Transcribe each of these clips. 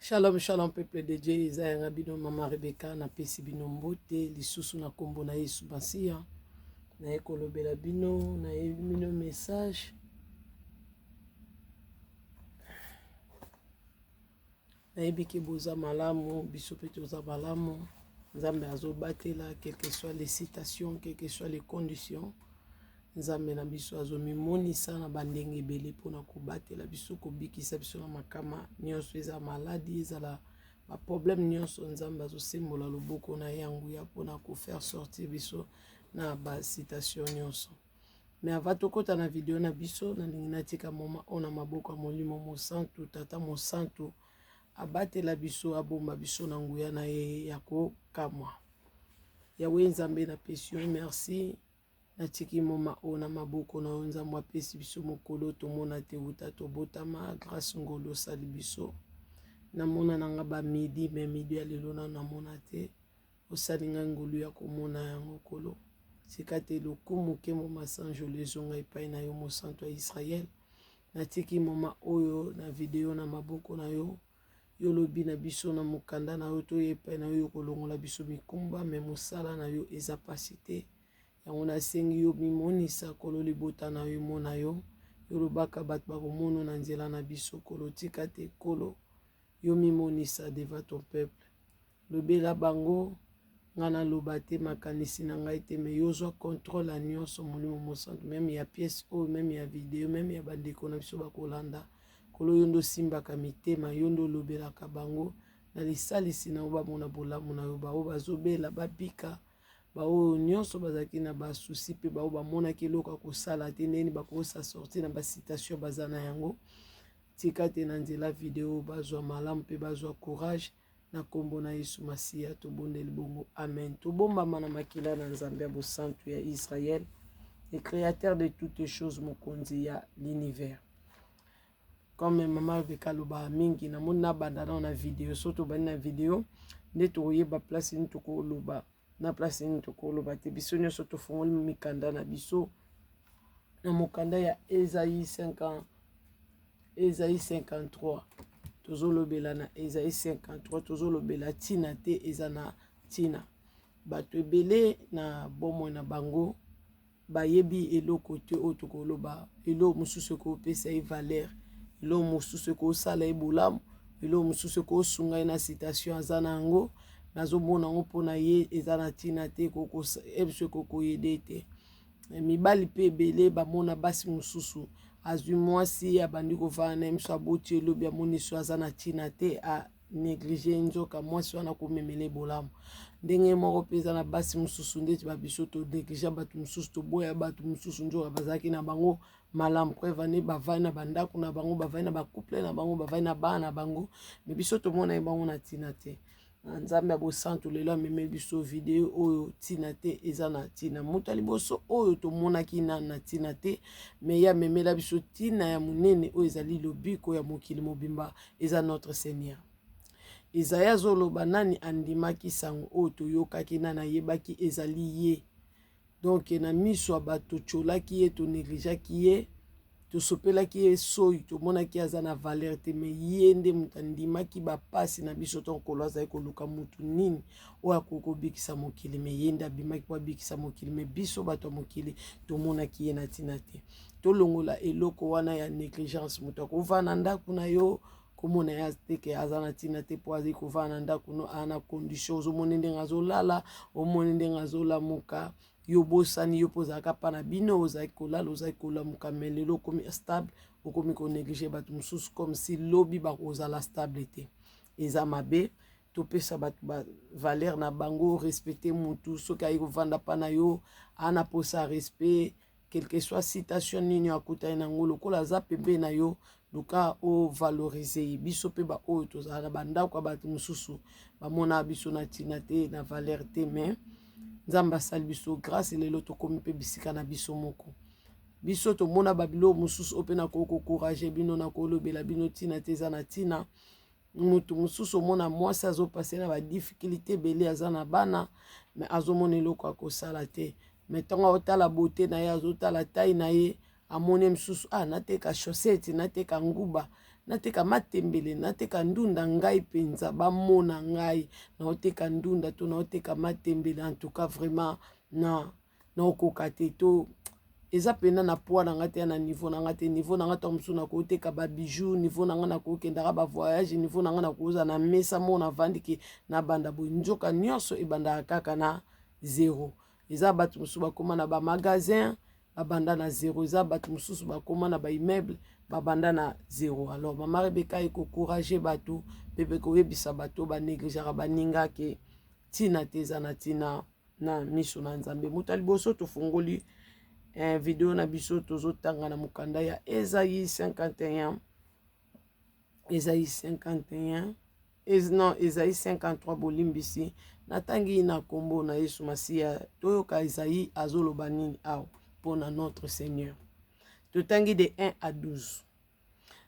Shalom, shalom, peuple de Dieu. Isaiah Rabino, Mama Rebecca, na pesi bino mbote, lisusu na kombo na Yesu Masia. Na ekolobela bino, na bino message. Na ebiki boza malamu, biso pe toza malamu. Nzambe azobatela, quelles que soient les citations, quelles que soient les conditions. Nzambe na biso azomimonisa na bandenge ebele mpona kobatela biso kobikisa biso na makama nyonso eza maladi ezala baproblème nyonso. Nzambe azosembola loboko na yango ya mpona kofaire sortir biso na basitation nyonso. Me ava tokota na video na biso nalingi natika moma oyo na maboko ya molimo mosantu tata mosantu abatela biso abomba biso na nguya na ye ya kokamwa. Yawe Nzambe na pesi yo merci. Natiki moma o na maboko na yo Nzambe apesi biso mokolo tomona te uta tobotama grâce ngolo sali biso. Namona nanga ba midi me midi ya lelo na namona te. Osali nga ngolu ya komona yango kolo. Sika te lokumu ke moma sanjo lezonga epai na yo mosantu ya Israel. Natiki moma oyo na video na maboko na yo. Yo lobi na biso na mokanda na yo to epai na yo kolongola biso mikumba me mosala na yo eza pasi te. Yango nasengi yo mimonisa kolo libota na yo mona yo. Yo lobaka bato bakomono na nzela na biso kolo tika te kolo. Yo mimonisa devant ton peuple. Lobela bango ngana loba te makanisi na ngai te me yo zwa contrôle ya nyonso molimo mosantu. Meme ya pièce oyo, meme ya video, meme ya bandeko na biso bakolanda. Kolo yo ndo simbaka mitema, yo ndo lobelaka bango. Na lisalisi na yo bamona bolamu na yo bao bazobela babika. Bao nyonso bazaki na ba souci pe bao bamonaki eloko kosala te ndeni bakosa sortir na ba citation baza na yango. Tika te na nzela video bazwa malamu pe bazwa courage na kombo na Yesu Masia tobondeli bongo amen. Tobombama na makila na Nzambe ya bosantu ya Israël, le créateur de toutes choses mokonzi ya l'univers. Comme Mama Rebecca loba mingi na mona banda na video soto bani na video nde toyeba place ni toko loba na place ni toko loba te biso nyonso tofongoli mikanda na biso na mokanda ya Esaïe 50 Esaïe 53 tozolobela na Esaïe 53 tozolobela tina te eza na tina bato ebele na bomoi na bango bayebi eloko te oyo tokoloba eloko mosusu ekopesa ye valeur eloko mosusu ekosala ye bolamu eloko mosusu ekosunga ye na citation aza na yango nazomona ngo mpona ye eza na tina te ebiso ekokoyede te. Mibali mpe ebele bamona basi mosusu azwi mwasi abandi kovanda na ye miso aboti elobi amoni so aza na tina te a néglige nzoka mwasi wana komemele bolamu. Ndenge moko mpe eza na basi mosusu ndeti babiso to néglige bato mosusu toboya bato mosusu nzoka bazalaki na bango malamu preuve ane bavai na bandako na bango bavai na bacouple na bango bavai na bana na bango me biso tomona ye bango na tina te. Nzambe ya bosantu lelo amemeli biso video oyo tina te eza na tina moto ya liboso oyo tomonaki na tina te me ya memela biso tina ya monene oyo ezali lobiko ya mokili mobimba eza notre Seigneur. Isaïe azoloba nani andimaki sango oyo toyokaki nani ayebaki ezali ye. Donc na miso ya bato tolaki ye tonegligeaki ye tosopelaki ye soyi tomonaki aza na valeur te me ye nde moto andimaki bapasi na biso to nkolo azali koluka mutu nini oyo akokobikisa mokili me ye nde abimaki mpo abikisa mokili me biso bato ya mokili tomonaki ye na ntina te. Tolongola eloko wana ya négligence moto akovanda na ndako na yo komona ya teke aza na ntina te mpo azali kovanda na ndako no ana condition ozomona ndenge azolala omona ndenge azolamuka yo bosani yo mpo ozalaka mpa na bino ozali kolala ozali kolamuka me lelo okomi stable okomi konéglige bato mosusu comme si lobi bakozala stable te eza mabe. Topesa bato bavaleur na bango respecte mutu soki ayi kovanda mpa na yo ana posa respect quelque soit citation nini akutani nango lokola aza pembe na yo luka ovalorize ye biso mpe baoyo tozala na bandako ya bato mosusu bamona biso na ntina te na valeur te me Nzambe asali biso grâce lelo tokomi mpe bisika na biso moko biso tomona babilo mosusu ope na kokokourage bino na kolobela bino tina te eza na tina mutu mosusu omona mwasi azopase na badifficulté ebele aza na bana me azomona eloko akosala te me ntango aotala bote na ye azotala tai na ye amoni mosusu nateka chaussette nateka nguba nateka matembele, nateka ndunda ngai penza bamona ngai naoteka ndunda to naoteka matembele. En tout cas vraiment na okoka te to eza pena na poids na nga te na niveau na nga te. Niveau na nga to mosusu na koteka ba bijoux, niveau na nga na kokendaka ba voyage, niveau na nga na koza na mesa mona vandi ke na banda boy. Nzoka nyonso ebanda kaka na zéro. Eza bato mosusu bakoma na ba magasin babanda na zéro. Eza bato mosusu bakoma na ba immeuble babanda na zéro. Alors mama Rebecca ekokourage bato pepe koyebisa bato ba négligeaka baninga ke tina te eza na tina na miso na Nzambe. Muta liboso tofungoli video na biso tozotanga na mukanda ya Esaïe 51. Esaïe 51 non Esaïe 53 bolimbisi natangi na kombo na Yesu Masiya toyoka Esaïe azoloba nini awa pona notre Seigneur. Totangi de 1 à 12.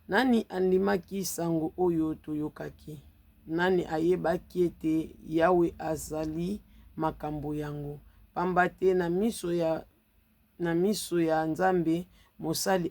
Nani andimaki sango oyo toyokaki? Nani ayebaki ete Yawe azali makambo yango? Pamba te na miso ya Nzambe mosali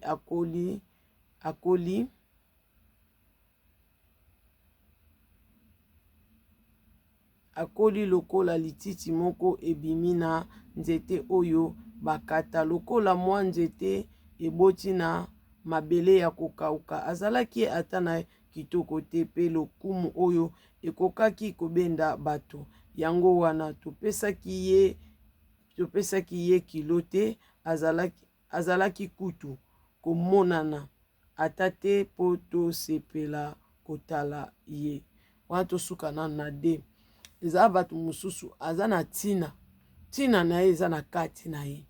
akoli lokola lititi moko ebimi na nzete oyo bakata, lokola mwa nzete eboti na mabele ya kokauka. Azalaki ata na kitoko te pe lokumu oyo ekokaki kobenda bato. Yango wana topesaki ye kilo te, azalaki kutu komonana ata te po tosepela kotala ye. Wana tosuka na de eza bato mosusu aza na tina na ye eza na kati na ye.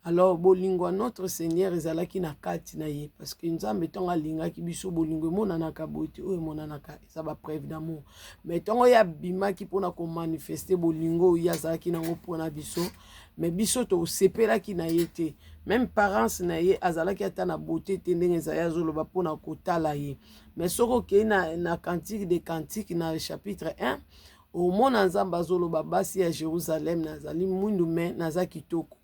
Alors bolingo notre Seigneur ezalaki na kati na ye parce que Nzambe tonga alingaki biso bolingo emonanaka boye te oyo emonanaka eza ba preuve d'amour. Mais tongo ya bimaki mpona komanifeste bolingo oyo azalaki nango mpona biso, mais biso tosepelaki na ye te. Même parents na ye azalaki ata na beauté te ndenge ezali azoloba mpona kotala ye. Mais soko okei na Cantique des Cantiques na chapitre 1 omona Nzambe azoloba basi ya Jérusalem nazali mwindu me naza kitoko.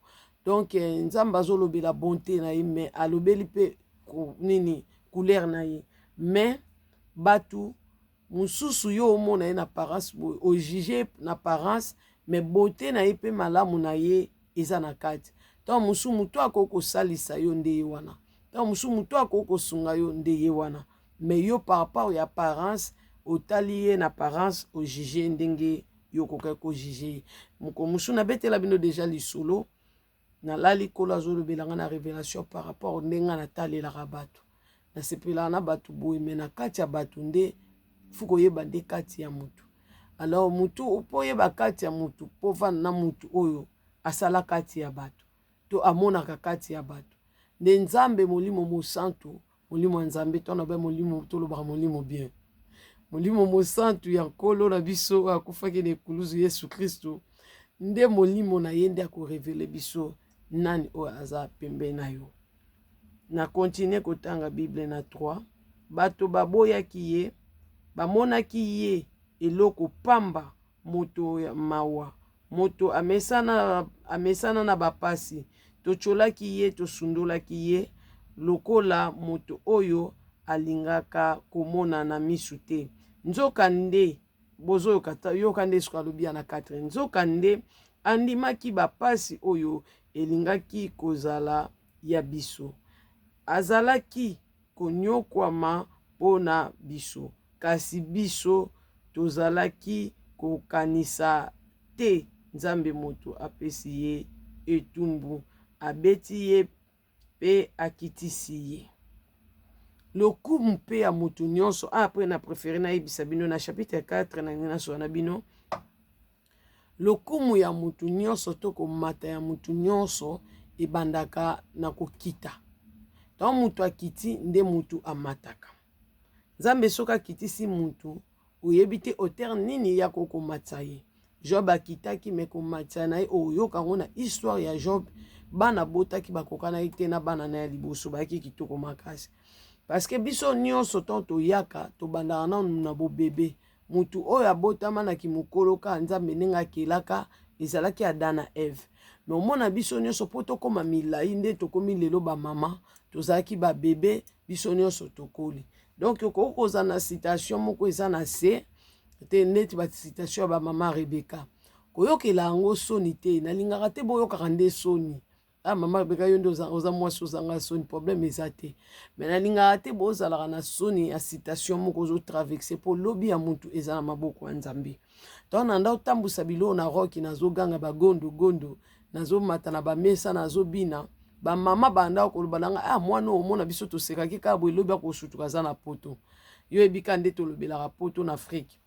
Donc Nzambe azolobela bonté na ye mais alobeli pe nini couleur na ye. Mais batu mususu yo omona ye na apparence o juger na apparence mais beauté na ye pe malamu na ye eza na kati. Donc musu mutu akoko salisa yo nde ye wana. Donc musu mutu akoko sunga yo nde ye wana. Mais yo par rapport ya apparence otali ye na apparence o juger ndenge yo koka ko juger. Muko musu na betela bino déjà lisolo na lali kola azolobelanga na révélation par rapport ndenga na talelaka bato. Na sepelaka na bato boye me na kati ya bato nde fuko yeba nde kati ya mutu. Alors mutu upo yeba kati ya mutu po vana na mutu oyo asala kati ya bato to amonaka kati ya bato. Nde Nzambe molimo mosantu molimo Nzambe to na ba molimo tolobaka molimo bien. Molimo mosantu ya nkolo na biso akufaki na ekuluzu Yesu Kristo nde molimo na ye nde akorevele biso nani oyo aza pembe na yo. Na continue kotanga Bible na 3. Bato baboyaki ye, bamonaki ye eloko pamba, moto ya mawa, moto amesana na bapasi. Tocholaki ye, tosundolaki ye lokola moto oyo alingaka komona na misu te. Nzoka nde bozo yoka nde sukalobia na 4. Nzoka nde andimaki bapasi oyo elingaki kozala ya biso. Azalaki konyokwama pona biso, kasi biso tozalaki kokanisa te. Nzambe moto apesi ye etumbu, abeti ye pe akitisi ye. Lokumu pe ya motu nyonso après na préféré na yebisa bino na chapitre 4 na ngina so na bino. Lokumu ya mutu nyonso to komata ya mutu nyonso ebandaka na kokita. Donc mutu akiti nde mutu amataka. Nzambe soka kitisi mutu oyebi te auteur nini ya kokomata ye. Job akitaki me komata na ye oyoka ngo na histoire ya Job bana botaki bakokana ye te na bana na ya liboso baki kitoko makasi. Parce que biso nyonso to yaka to bandaka na bo bébé. Mutu oyo abotama na kimukolo ka Nzambe ndenge akelaka ezalaki Adam na Eve. Mais omona biso nyonso po tokoma milai nde tokomi lelo ba mama tozalaki ba bébé biso nyonso tokoli. donc okoza na citation moko eza na se te neti citation ya bamama Rebeka koyokela yango soni te nalingaka te boyokaka nde soni mama Rebeka yo nde oza mwasi ozanga soni problème eza te me nalingaka te bozalaka na soni ya citation moko ozotraverse mpo lobi ya mutu eza na maboko ya Nzambe to nanda otambusa biloko na roki nazoganga bagondogondo nazomata na bamesa nazobina bamama banda koloba nanga mwana omona biso tosekaki kaka boye lobi akosutuka aza na poto yo ebika nde tolobelaka poto na Afrique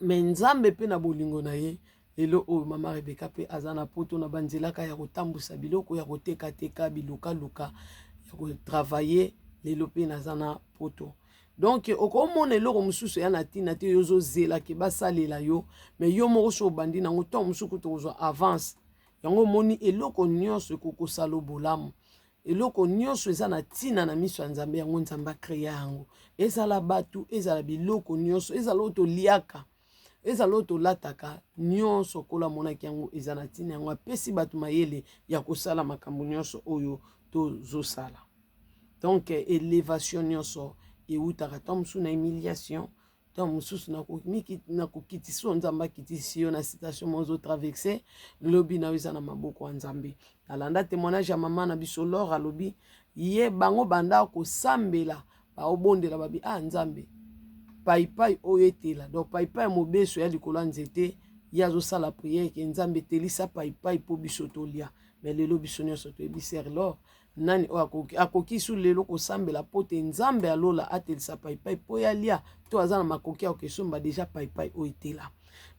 me Nzambe mpe na bolingo na ye lelo oyo mama Rebeka mpe aza na poto na banzelaka ya kotambusa biloko ya kotekateka bilukaluka ya kotravaye lelo mpe naza na poto donc okomona eloko mosusu ya na ntina te yo ozozelaki basalela yo me yo moko so obandi nango ntango mosusu kuta kozwa avance yango omoni eloko nyonso ekokosala bolamu eloko nyonso eza na ntina na miso ya Nzambe yango Nzambe akrea yango ezala batu ezala biloko nyonso ezala oyo toliaka ezala oyo tolataka nyonso kola monaki yango eza na ntina yango apesi bato mayele ya kosala makambo nyonso oyo tozosala donc élévation nyonso eutaka ntango mosusu na humiliation ntango mosusu nakokitisi oyo Nzambe akitisi yo na citation mo ozotraverse lobi na yo eza na maboko ya Nzambe nalanda témoignage ya mama na biso Laure alobi ye bango banda kosambela baobondela babi Nzambe paipai oyo etela donc paipai mobeso ya likolo ya nzete ye azosala priere ke Nzambe etelisa paipai mpo biso tolia me lelo biso nyonso toyebi ser Laure nani oyo akoki su lelo kosambela po te Nzambe alola atelisa paipai mpo ya lia to aza na makoki ya kokesomba deja paipai oyo etela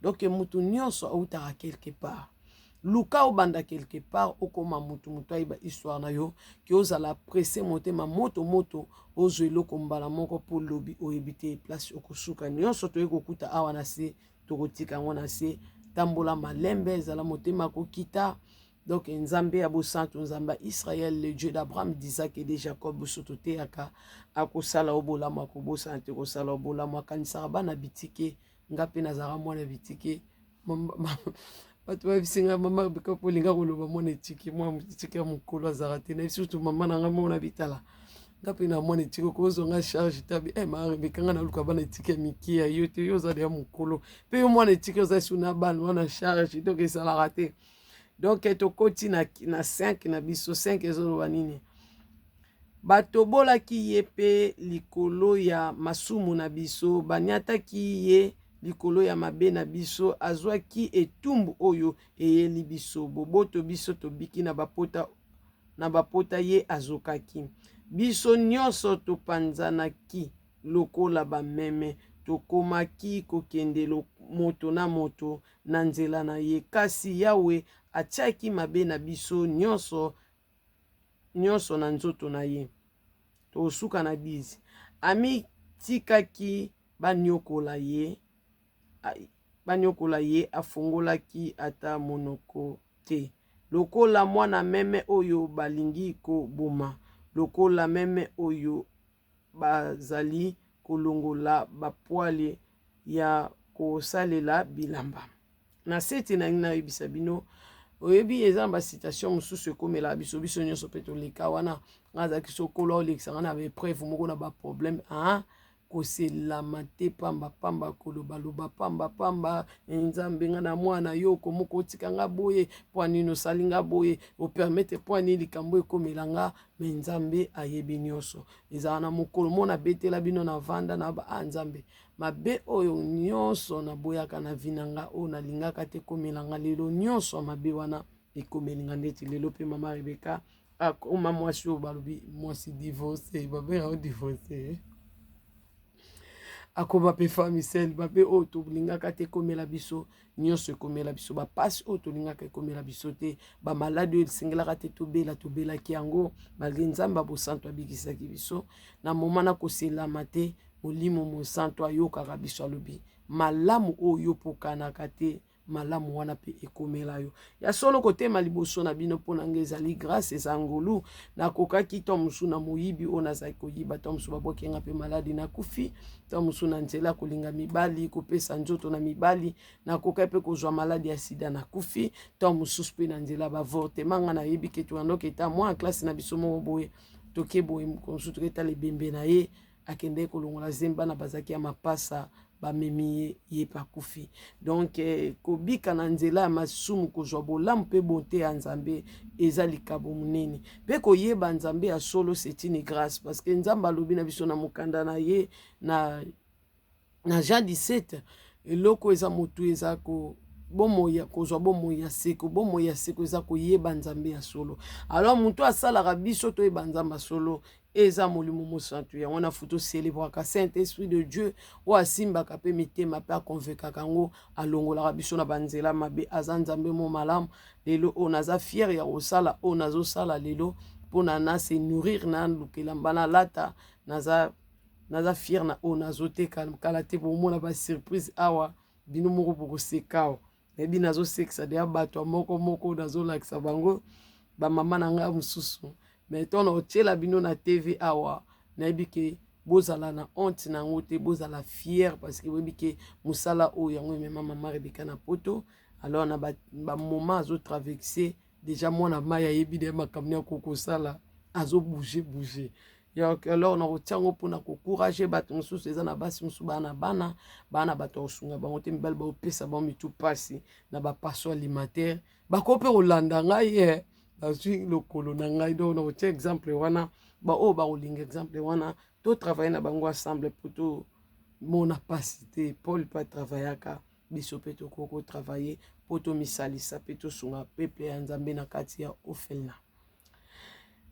donc mutu nyonso autaka quelque part luka obanda quelque part okoma mutu ayeba histoire na yo ki ozala presse motema moto ozwa eloko mbala moko mpo lobi oyebi te place okosuka nyonso toye kokuta awa na se tokotika yango na se tambola malembe ezala motema kokita donc Nzambe ya bosantu Nzambe Israël le Dieu d'Abraham d'Isaac et de Jacob boso toteyaka akosala obolamu akobosana te kosala obolamu akanisaka bana bitike nga mpe nazala mwana bitike bato babisinga mama Rebeka mpo olinga koloba mwana etike ya mokolo azalaka te na surtout mama na nga mona bitala nga mpe na mwana etike okozonga charge tabi mama Rebeka nga naluka bana etike ya mike ya yo te yo ozala ya mokolo mpe yo mwana etike oza su na bana wana charge donc esalaka te donc tokoti na 5 na biso 5 ezoloba nini batobolaki ye mpe likolo ya masumu na biso baniataki ye likolo ya mabe na biso azwaki etumbu oyo eyeli biso boboto biso tobiki na bapota ye azokaki biso nyonso topanzanaki lokola bameme tokomaki kokende moto na moto na nzela na ye kasi Yawe atiaki mabe na biso nyonso na nzoto na ye tosuka na 10 amitikaki banyokola ye afungolaki ata monoko te lokola mwana meme oyo balingi koboma lokola meme oyo bazali kolongola bapwale ya kosalela bilamba na seti na ngi nayebisa bino oyebi eza na basitation mosusu ekomela biso nyonso mpe toleka wana nga azalaki sokola olekisanga na baepreuve moko na baproblème koselama te pamba kolobaloba pamba Nzambe nga na mwana yo komoko otika nga boye mpo anini osali nga boye opermete mpo anini likambo ekomela nga me Nzambe ayebi nyonso ezala na mokolo mona betela bino na vanda na Nzambe mabe oyo nyonso naboyaka na vi na nga oyo nalingaka te komela nga lelo nyonso mabe wana ekomeli nga ndeti lelo mpe mama Rebeka akoma mwasi oyo balobi mwasi divorce babengaka divorce akoma mpe famisele babe oyo tolingaka te ekomela biso nyonso ekomela biso bapasi oyo tolingaka ekomela biso te bamaladi oyo esengelaka te tobelaki yango malgré Nzambe abosanto abikisaki biso na moma na koselama te molimo mosanto ayokaka biso alobi malamu oyo pokanaka te malamu wana pe ekomela yo ya solo kotema liboso na bino mpo na nga ezali grâce eza ngolu nakokaki to mosu na moyibi oyo nazali koyiba to mosu babwaki nga mpe maladi nakufi to mosu na nzela kolinga mibali kopesa nzoto na mibali nakokai mpe kozwa maladi ya sida nakufi to mosusu mpe na nzela bavortema nga nayebi ke toyandoki eta mwa classe na biso moko boye toke boye mosusu toketala ebembe na ye akende kolongola zemba na bazaki ya mapasa bamemi ye pakufi. Donc kobika na nzela ya masumu kozwa bolamu mpe bonte ya nzambe eza likabo munene mpe koyeba nzambe ya solo c'est une grâce parce que nzambe alobi na biso na mokanda na ye na Jean 17 eloko eza motu eza ko bomoya kozwa bomoya seko bomoya seko eza koyeba nzambe ya solo. Alors moto asalaka biso toyeba nzambe ya solo eza molimo mosantu yango na futo célébraka Saint Esprit de Dieu o asimbaka pe mitema pe akonvekaka yango alongolaka biso na banzela mabe aza nzambe mo malamu lelo o naza fier ya kosala o nazosala lelo mpona na se nourrir na lukela mbana lata naza fier na o nazoteka kala te bomona ba surprise awa bino moko bokoseka ebi nazosekisa deya bato moko nazolakisa bango bamama na ngai mosusu mais tona otiela bino na TV awa nayebi ke bozala na honte nango te bozala fier parce que boyebi ke mosala oyo yango emema mama Rebeka na poto. Alors na bamoment azotraverse déjà mwana mai ayebi de makambo ya kokosala azobouge alors na kotia yango mpona kokourage bato mosusu eza na basi mosusu bana bato kosunga bango te mibali baopesa bango mitu mpasi na bapasso alimentaire bako mpe kolanda ngai nazwi lokolo na ngai. Donc na kotia exemple wana baoyo bakolinga exemple wana totravaille na bango ensemble po tomona pasi te. Paul mpe atravaillaka biso mpe tokoki kotravaille po tomisalisa mpe tosunga peuple ya nzambe na kati ya ofelina.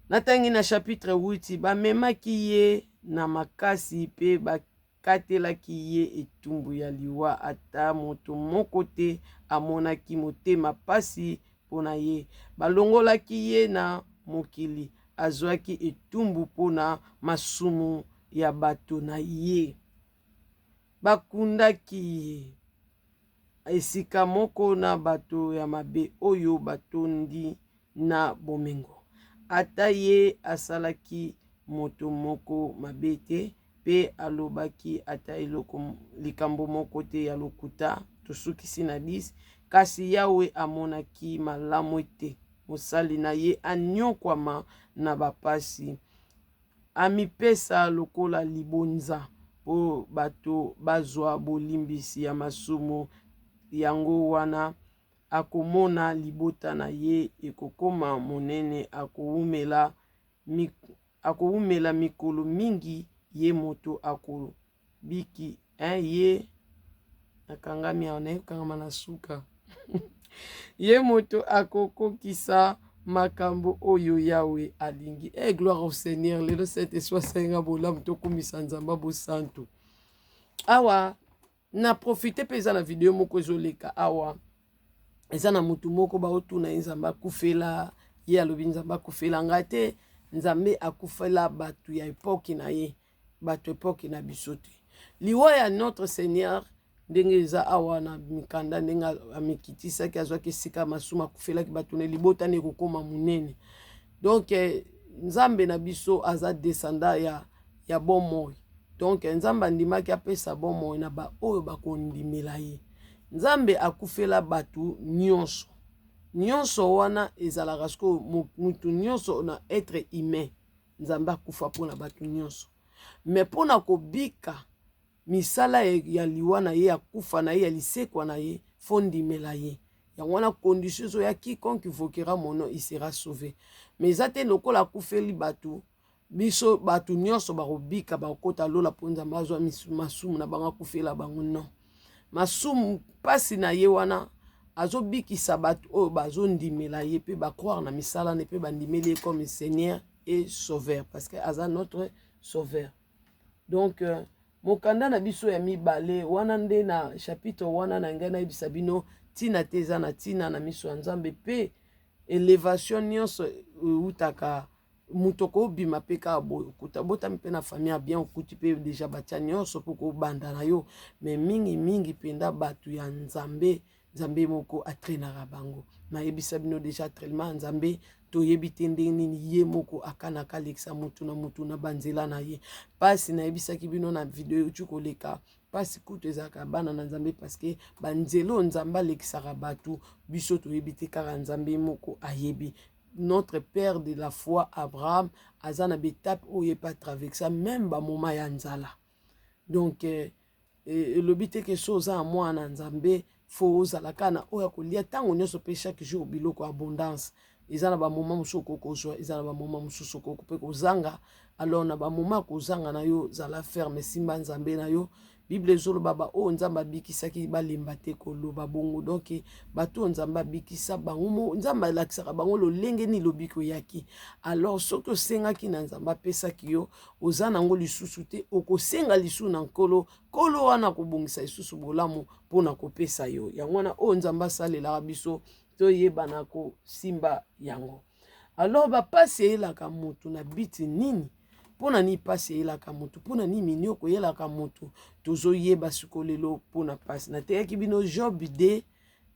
Natangi na chapitre 8 bamemaki ye na makasi mpe bakatelaki ye etumbu ya liwa ata moto moko te amonaki motema pasi mpona ye. Balongolaki ye na mokili azwaki etumbu mpona masumu ya bato na ye. Bakundaki ye esika moko na bato ya mabe oyo batondi na bomengo. Ata ye asalaki moto moko mabe te pe alobaki ata eloko likambo moko te ya lokuta tosukisi na 10. Kasi Yawe amonaki malamu te mosali na ye anyokwama na bapasi amipesa lokola libonza po bato bazwa bolimbisi ya masumu. Yango wana akomona libota na ye ekokoma monene akowumela mikolo mingi ye moto akobiki ye nakangami awa nayekangama na suka ye moto akokokisa makambo oyo Yawe alingi. Gloire au Seigneur. Lelo sete soit senga bolamu tokumisa nzamba bosantu awa na profite pe eza na video moko ezoleka awa eza na mutu moko baotuna nzambe akufela ye alobi nzambe akufela nga te nzambe akufela bato ya epoke na ye bato epoke na biso te. Liwa ya notre Seigneur ndenge eza awa na mikanda ndenge amikitisaki azwaki esika masumu akufelaki bato na libota na ekokoma munene. Donc nzambe na biso aza descenda ya bomoi. Donc nzambe andimaki apesa bomoi na baoyo bakondimela ye. Nzambe akufela batu nyonso wana ezalaka siko mutu nyonso na être humain nzambe akufa mpona batu nyonso. Mais mpona kobika misala ya liwa na ye akufa na ye ya lisekwa na ye fondimela ye. Yango wana condition ya quiconque invoquera mon nom il sera sauvé. Mais eza te lokola akufeli batu biso batu nyonso bakobika bakota lola mpo nzambe azwa masumu na bango akufela bango non. Masumu pasi na ye wana azobikisa bato oyo bazondimela ye pe bakroire na misala ne pe bandimeli ye comme Seigneur et Sauveur parce que aza notre Sauveur. Donc mokanda na biso ya mibale wana nde na chapitre wana na ngai nayebisa bino tina te eza na tina na miso ya nzambe pe élévation nyonso utaka mutu okobima mpe kaka boye okuta botami mpe na famille ya bien okuti mpe deja batia nyonso mpo kobanda na yo me mingi mpenza bato ya nzambe moko atrenaka bango. Nayebisa bino deja traitement nzambe toyebi te ndenge nini ye moko akanaka alekisa mutu na banzela na ye. Pasi nayebisaki bino na video euti koleka pasi kutu ezalaka bana na nzambe parce que banzela oyo nzambe alekisaka bato biso toyebi te kaka nzambe moko ayebi. notre père de la foi Abraham azana betape oye pas traverser même ba moment ya nzala. Donc le but que soza moi na nzambe fo ozala kana oya kolia tango nyonso pe chaque jour biloko abondance. Ezana ba moment musoko kozwa, ezana ba moment mususu ko pe kozanga. Alors na ba moment kozanga na yo zala ferme simba nzambe na yo. Bible zolo baba o nzamba bikisaki balimba te koloba bongo. Donc bato nzamba bikisa bango nzamba lakisaka bango lolenge ni lobiko yaki. Alors soki osengaki na nzamba pesaki yo ozana ngo lisusu te okosenga lisu na nkolo kolo wana kobongisa lisusu bolamu pona kopesa yo. Yango wana o nzamba salela biso to yebana ko simba yango. Alors ba pasi elaka mutu na biti nini? Pona ni pasi elaka mutu, pona ni minioko elaka mutu, tozo yeba sukolelo pona pasi. Na te bino Job de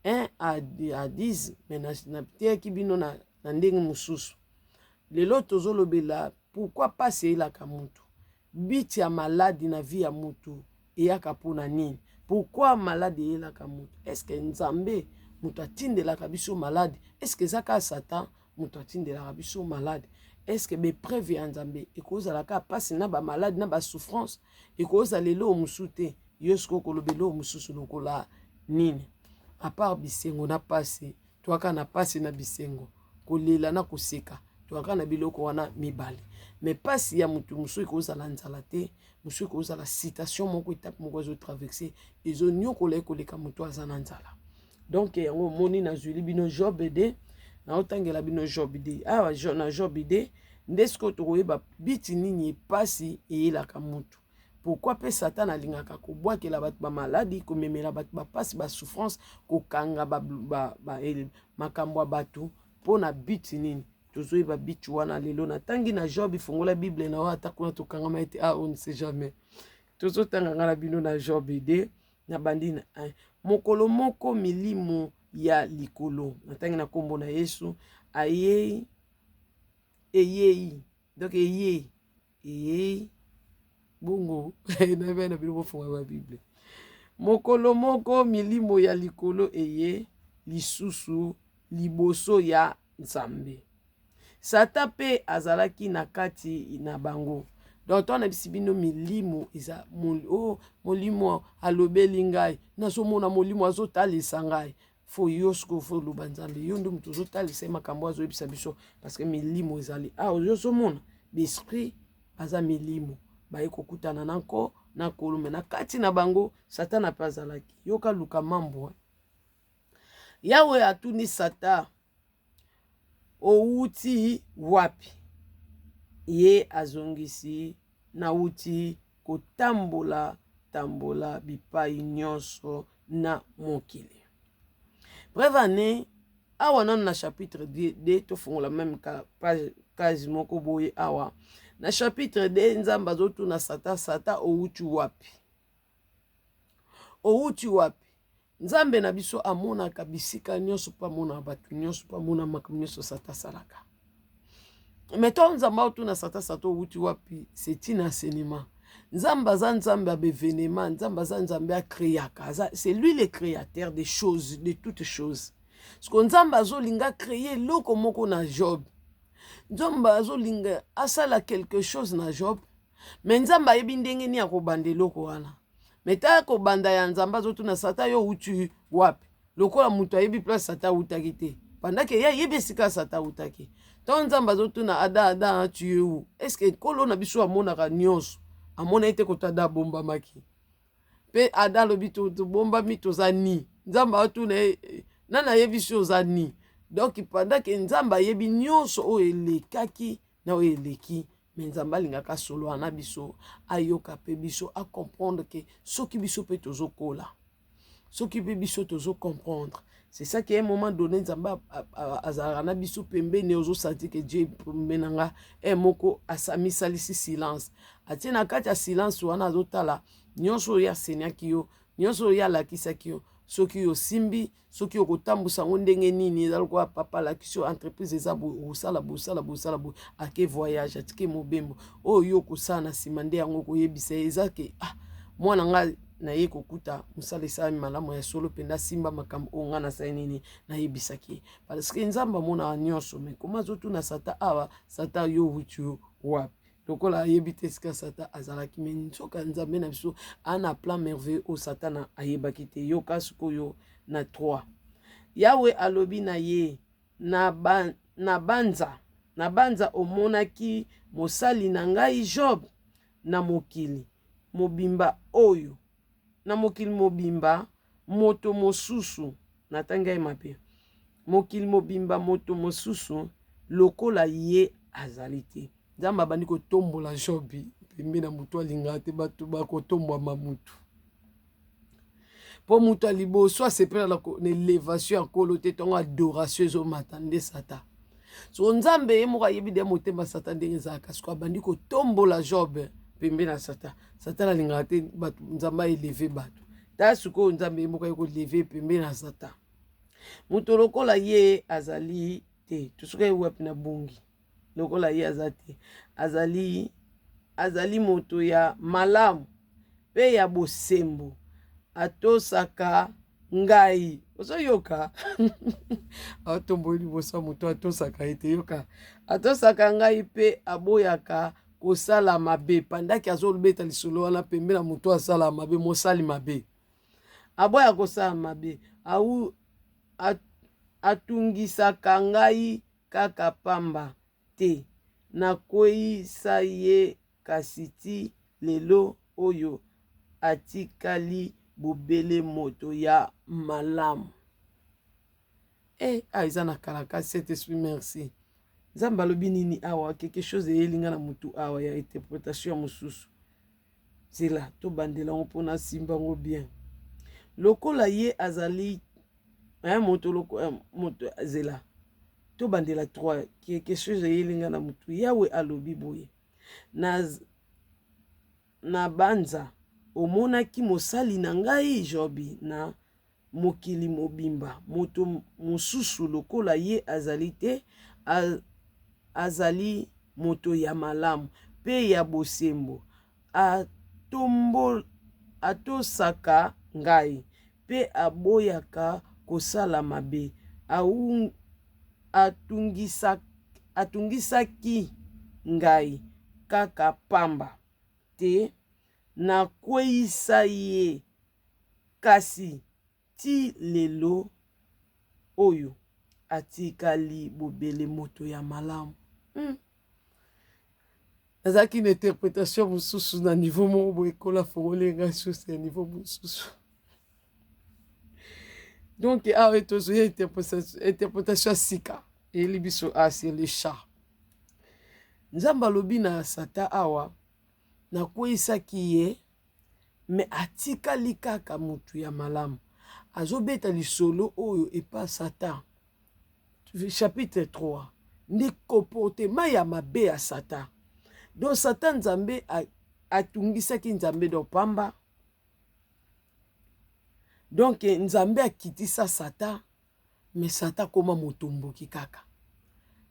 1 à 10, mais na te bino na ndenge mususu. Lelo tozo lobela, pourquoi pasi elaka mutu? Biti ya maladi na vie ya mutu eyaka pona nini? Pourquoi malade elaka mutu? Est-ce que nzambe mutu atindelaka biso malade? Est-ce que zaka Satan mutu atindelaka biso malade? Est-ce que bepreuve ya nzambe ekozalaka pasi na ba malade na ba souffrance ekozala lelo musute yosko kolobelo mususu lokola nini? À part bisengo na pasi toaka na pasi na bisengo kolela na koseka toaka na biloko wana mibale. Mais pasi ya mutu musu ekozala nzala te, musu ekozala citation moko étape moko ezo traverser ezo nyokola ekoleka mutu azana nzala. Donc yango moni na zuli bino Job de na otangela bino Job de awa na Job de ndesko tokoyeba biti nini pasi eyelaka mutu. Pourquoi pe Satan alingaka kobwakela bato ba maladi komemela bato ba pasi ba souffrance kokanga makambo ya bato pona biti nini? Tozoyeba biti wana lelo na tangi na Job fongola Bible na ata kuna tokangama ete on ne sait jamais. Tozotanga ngala bino na Job de na bandina mokolo moko milimo ya likolo na tangi na kombo na Yesu ayei donc eyei bongo na bena bilo fonga ba Bible. Mokolo moko milimo ya likolo eye lisusu liboso ya Nzambe. Satan pe azalaki na kati na bango. Donc on a bisibino milimo isa molimo alobeli ngai nazomona molimo azotalisa ngai fo yosko fo lubanzambe yondo mutu azotalisa makambo azoyebisa biso parce que milimo ezali yozomona l'esprit aza milimo baye kokutana nanko na kolume na kati na bango. Satan ape azalaki yoka luka mambo Yawe atuni Satan outi wapi? Ye azongisi na uti kotambola tambola bipai nyonso na mokili. Bref année awa non na chapitre 2 to fongola même page moko boye awa na chapitre 2 nzamba azotu na Satan outi wapi? Outi wapi? Nzambe na biso amonaka bisika nyonso pa mona bato nyonso pa mona makambo nyonso Satan salaka. Mettons nzamba otu na Satan outi wapi? C'est un enseignement. Nzamba za nzambe a bevenement, nzamba za nzambe a créaka. C'est lui le créateur des choses, de toutes choses. Parce que nzamba zo linga créer loko moko na Job. Nzamba zo linga asala quelque chose na Job. Mais nzamba yebi ndenge ni akobande loko wana. Meta ko banda ya nzamba zotu na Satan yo uti wapi? Lokola mutu ayebi place Satan utaki te. Pendant que ya yebi sika Satan utaki. Ton nzamba zotu na ada tu où? Est-ce que kolo na biso amonaka nyonso? Amona ete ko tada bomba maki. Pe ada lobito to bomba mito za ni. Nzamba otu na yebi so za ni. Donc pendant que nzamba yebi nyonso o elekaki na o eleki. Mais nzamba lingaka solo ana biso ayoka pe biso a comprendre que soki biso pe tozo kola soki pe biso tozo comprendre. C'est ça qu'à un moment donné nzamba azarana biso pembe ne ozo sentir que Dieu menanga moko asami salisi silence atina kati ya silence wana azotala nyonso ya senyaki yo nyonso ya lakisaki yo soki yo simbi soki yo kotambusa ngo ndenge nini ezala kwa papa la kisio entreprise eza bosala ake voyage atike mobembo oyo yo kosana sima nde yango koyebisa eza ke mwana nga na ye kokuta musala esami malamu ya solo penda simba makambo onga na sai nini na yebisaki parce que nzamba mona nyonso me koma zotuna sata awa sata yo wutu wapi lokola ayebi te esika sata azalaki me nzoka nzambe na biso ana plan merveilleux o satana ayebaki te yoka sikoyo na 3 yawe alobi na ye na banza omonaki mosali na ngai Job na mokili mobimba oyo na mokili mobimba moto mosusu natangi ye mabe mokili mobimba moto mosusu lokola ye azali te nzambe abandi kotombola Job pembe na moto alingaka te bato bakotombwama mutu mpo moto aliboso asepela na élévation ya nkolo te ntongo adoration ezomata nde satan so nzambe ye moko ayebi de motema satan ndenge ezalaka siko abandi kotombola Job pembe na satan satan alingaka te bato nzambe aeleve bato ta sikoyo nzambe ye moko aye koleve pembe na satan moto lokola ye azali te tosoki ewapi na bongi lokola ye aza te azali moto ya malamu mpe ya bosembo atosaka ngai ozoyoka atomboli liboso moto atosaka ete yoka atosaka ngai mpe aboyaka kosala mabe pandaki azolobeta lisolo wana pembe na moto asala mabe mosali mabe aboya kosala mabe atungisaka ngai kaka pamba te nakweyisa ye kasi ti lelo oyo atikali bobele moto ya malamu eza na kalaka cet esprit merci nzambe alobi nini awa quelque chose eyelinga na mutu awa ya interprétation ya mosusu zela tobandela ngo mpona simba ngo bien lokola ye azali moto zela tobandela 3 quelque chose eyelinga na mutu yawe alobi boye na banza omonaki mosali na ngai Jobi na mokili mobimba moto mosusu lokola ye azali te azali moto ya malamu mpe ya bosembo atosaka ngai mpe aboyaka kosala mabe atungisaki ngai kaka pamba te nakweyisa ye kasi ti lelo oyo atikali bobele moto ya malamu azalaki na interprétation mosusu na niveau moko boye ekola fongolenga susu ya niveau mosusu donc awa tozoya interprétation ya sika eyeli biso sur le chat nzambe alobi na sata awa nakweyisaki ye me atikali kaka motu ya malamu azobeta lisolo oyo epa satan chapitre 3 nde comportement ya mabe ya satan donc satan nzambe atungisaki nzambe do pamba donc nzambe akitisa satan me satan koma motomboki kaka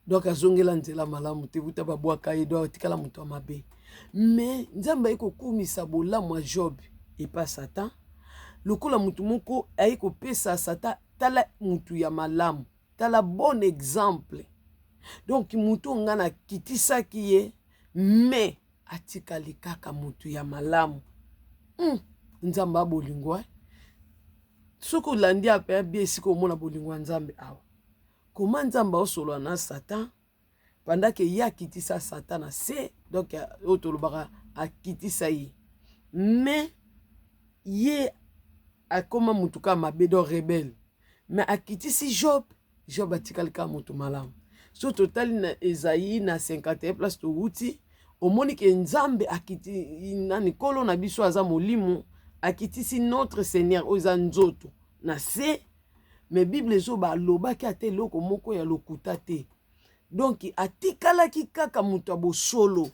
donc azongela nzela malamu te buta babwaka ye do atikala moto ya mabe me nzambe ayi kokumisa bolamu ya Job epa satan lokola mutu moko ayi kopesa satan tala mutu ya malamu tala bon exemple donc mutu nga na kitisaki ye me atikali kaka mutu ya malamu nzambe abolingwa soki olandi ape bie esika omona bolingwa nzambe awa koma nzambe osolola na satan pendant que ye akitisa satan na se donc oyo tolobaka akitisa ye me ye akoma mutu kaka mabe do rebele me akitisi Job atikali kaka moto malamu so totali na Ezaïe na 51 place towuti omoni ke nzambe akiti nani kolo na biso aza molimo akitisi notre seigneur oyo eza nzoto na se me bible ezoba alobaki ate eloko moko ya lokuta te donc atikalaki kaka moto ya bosolo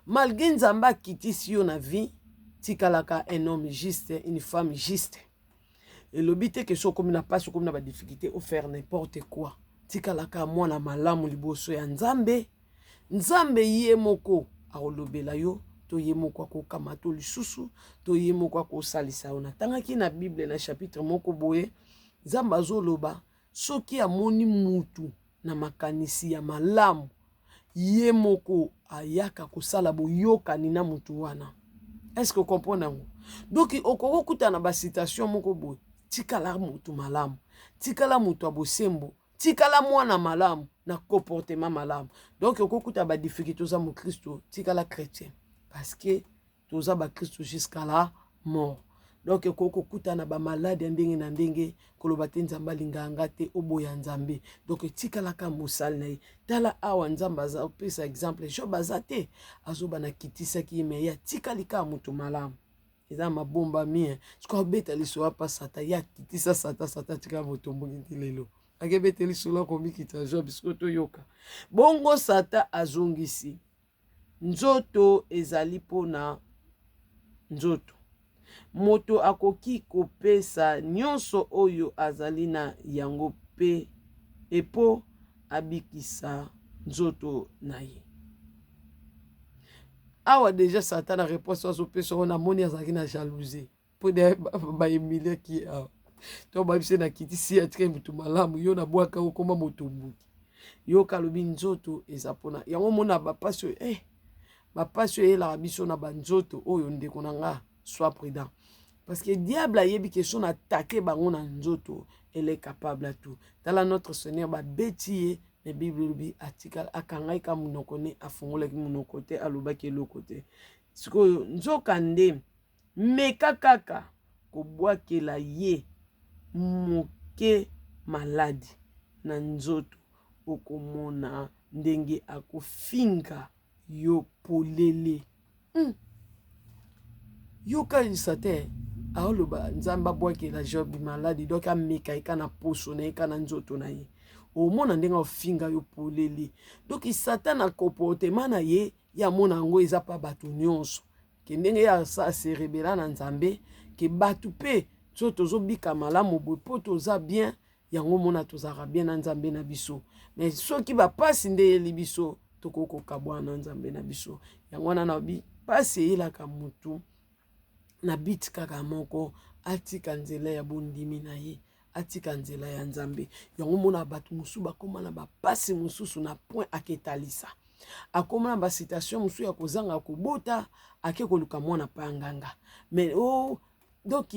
malgré nzambe akitisi yo na vie tikalaka un homme juste une femme juste elobi te ke so okomi na pasi okomi na badifficulté ofaire n'importe quoi tikalaka mwana malamu liboso ya nzambe ye moko akolobela yo to ye moko kokama to lisusu to ye moko kosalisa ona tangaki na Bible na chapitre moko boye Nzambe azoloba soki amoni mutu na makanisi ya malamu ye moko ayaka kosala boyokani na mutu wana. Est-ce que vous comprenez? Donc okoko kuta na ba citation moko boye tikala mutu malamu tikala mutu abosembo tikala mwana malamu na comportement malamu. Donc okoko kuta ba difficulté za mu Christo tikala chrétien parce que toza ba Christo jusqu'à la mort. Donc okoko kuta na ba malade ndenge na ndenge koloba te Nzambe alinganga te oboya Nzambe. Donc tikala ka musal na ye tala awa Nzambe aza pesa exemple Job azate azoba na kitisa ki me ya tikali ka mutu malamu. Eza mabomba mie siko beta liso pa sata ya kitisa sata tika motombo lelo akebeta liso la komikita Job siko to yoka bongo sata azongisi nzoto ezali pona nzoto moto akoki kopesa nyonso oyo azali na yango pe epo abikisa nzoto na ye. Awa déjà Satan a réponse aux personnes na moni azaki na jalousie pour des ba Emilia qui a to ba bise na kiti si atika mutu malamu yo na bwaka okoma motombuki yo kalobi nzoto ezapona yango mona ba pasio ba pasio la biso na ba nzoto oyo ndeko na nga sois prudent parce que diable ayebi que son attaquer bango na nzoto elle est capable à tout. Dans notre Seigneur ba betiye mais Bible bi atika akangai ka munoko ne afongola ki munoko te alobaki eloko te sikoyo nzoka nde meka kaka kobwakela ye moke maladi na nzoto okomona ndenge akofinga yo polele yo kanisa te aoloba Nzambe abwakela Job maladi donc ameka eka na poso na eka na nzoto na ye omona ndenga ofinga yo polele. Donc Satan a comportement na ye ya mona ngo eza pa batu nyonso ke ndenge ya sa se rebela na Nzambe ke batu pe so tozo bika malamu bo po toza bien yango mona tozara bien na Nzambe na biso mais soki ba pasi nde libiso tokoko kabwa na Nzambe na biso yango na bi pasi elaka mutu na bit kaka moko atika nzela ya bondimi na ye atika nzela ya Nzambe yango mona batu musu bakoma na bapasi mususu na point aketalisa akoma na ba citation musu ya kozanga kobota ake koluka mwana panganga mais donc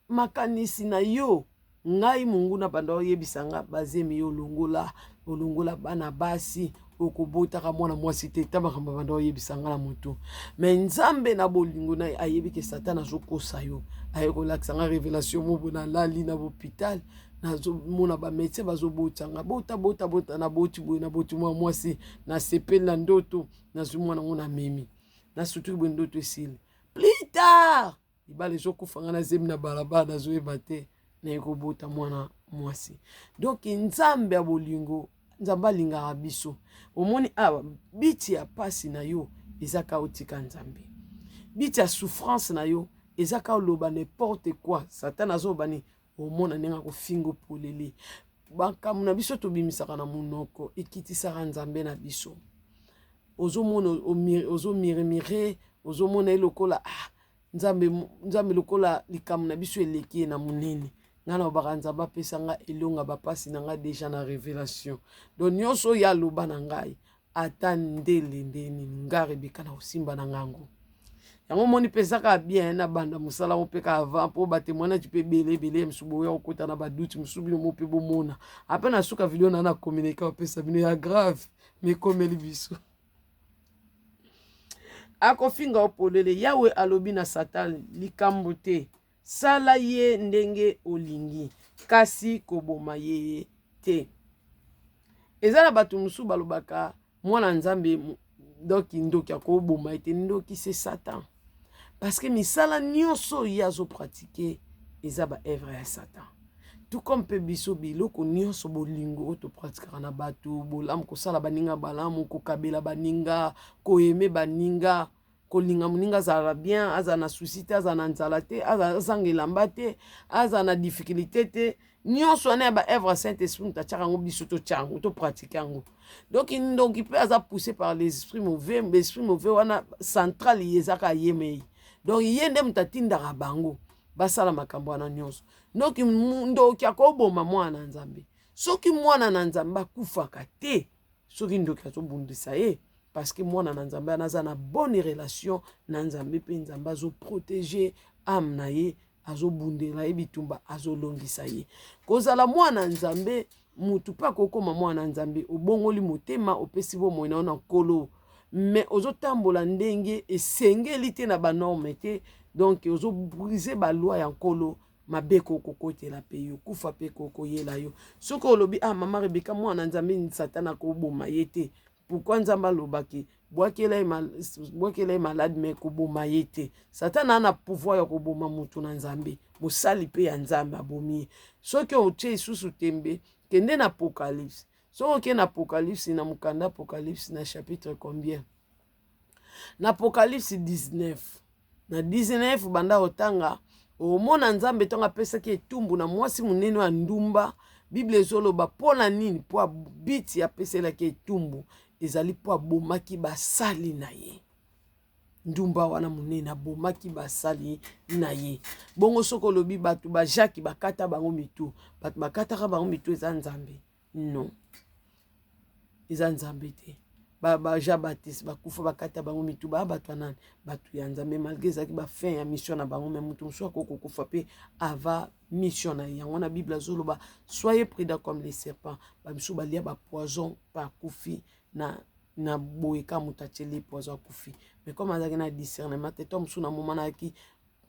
makanisi na yo ngai mungu na bando yebisanga bazemi yo longola bana basi okobota ka mwana mwasi te tamakamba bando yebisanga na moto mais Nzambe na bolingo na ayebi ke Satan azokosa yo ayeko laksanga révélation mo na lali na hôpital na zo mona ba médecin bazobotanga bota na boti boy na boti mwasi na sepel na ndoto na zumwana ngona memi na surtout bo ndoto esili plus tard ibale zokufanga na zemi na balabala zoyeba te na ekobota mwana mwasi. Donc Nzambe abolingo Nzambe alingaka biso omoni awa biti ya pasi na yo ezaka otika Nzambe biti ya souffrance na yo ezaka oloba n'importe quoi Satan azobani omona nenga kofingo polele bakamu na biso tobimisaka na munoko ekitisaka Nzambe na biso ozomona ozomiremire ozomona elokola Nzambe lokola likamu na biso eleki na munene ngana obakanza bapesanga elonga bapasi na nga déjà na révélation donc nyonso ya loba na ngai ata ndele ndeni ngare bikana osimba na ngango yango moni pesaka bien na banda musala opeka avant po ba témoignage pe belé msubo ya okota na baduti msubino mo pe bomona apena suka video na communiquer opesa bino ya grave mais comme libiso akofinga opolele yawe alobi na Satan likambo te sala ye ndenge olingi kasi koboma ye te ezala batu musu balobaka mwana Nzambe doki ndoki akoboma ete ndoki c'est Satan parce que misala nyonso yazo pratiquer eza ba œuvre ya Satan tout comme pe biso biloko nyonso bolingo to pratiquer na batu bolam ko sala baninga balamu ko kabela baninga ko aimer baninga kolinga moninga azala bien, aza na souci te, aza na nzala te, azanga elamba te, aza na difficulté te, nyonso wana ya ba œuvre Saint-Esprit mutatiaka yango biso totia yango topratique yango. Donc il peut aza poussé par les esprits mauvais, mais esprit mauvais wana central yezaka yemei. Donc ye nde mutatindaka bango basala makambo wana nyonso. Donc ndoki akoboma mwana nzambe. Soki mwana na nzambe akufaka te, soki ndoki azobundisa ye, parce que mwana na nzambe anaza na bonne relation na nzambe pe nzambe azo protéger âme na ye, azo bundela ye bitumba, azo longisa ye. Kozala mwana nzambe, mutu pa kokoma mwana nzambe, obongoli motema, opesi bomoi na nkolo, mais ozo tambola ndenge esengeli te na ba norme te, donc ozo briser ba loi ya nkolo, mabe kokotela pe yo, kufa pe kokoyela yo. Soko olobi mama Rebeka mwana nzambe satana ko boma ye te. Pourquoi nzamba lobaki bwakela e malade mais ko boma ye te. Satana na pouvoir ya ko boma mutu na nzambe. Mosali pe ya nzambe abomi. Soki otie isusu tembe kende na Apocalypse. Soki na Apocalypse na mukanda Apocalypse na chapitre combien? Na Apocalypse 19. Na 19 banda otanga omona nzambe tonga pesaki etumbu na mwasi munene wa ndumba. Bible ezoloba pona nini po abiti apeselaki etumbu ezali po abomaki basali na ye. Ndumba wana munene abomaki basali na ye. Bongo soko lobi batu ba Jacques bakata bango mitu. Batu bakata bango mitu eza nzambe. Non. Eza nzambe te. Ba Jean Baptiste bakufa bakata bango mitu ba batu anani batu ya nzambe malgré zaki ba fin ya mission na bango même mutu so ko kufa pe ava mission na yango na Bible azoloba soyez prudents comme les serpents ba misu balia ba poison pa kufi na boyeka mutacheli poison kufi mais comme azaki na discernement te tom suna momana ki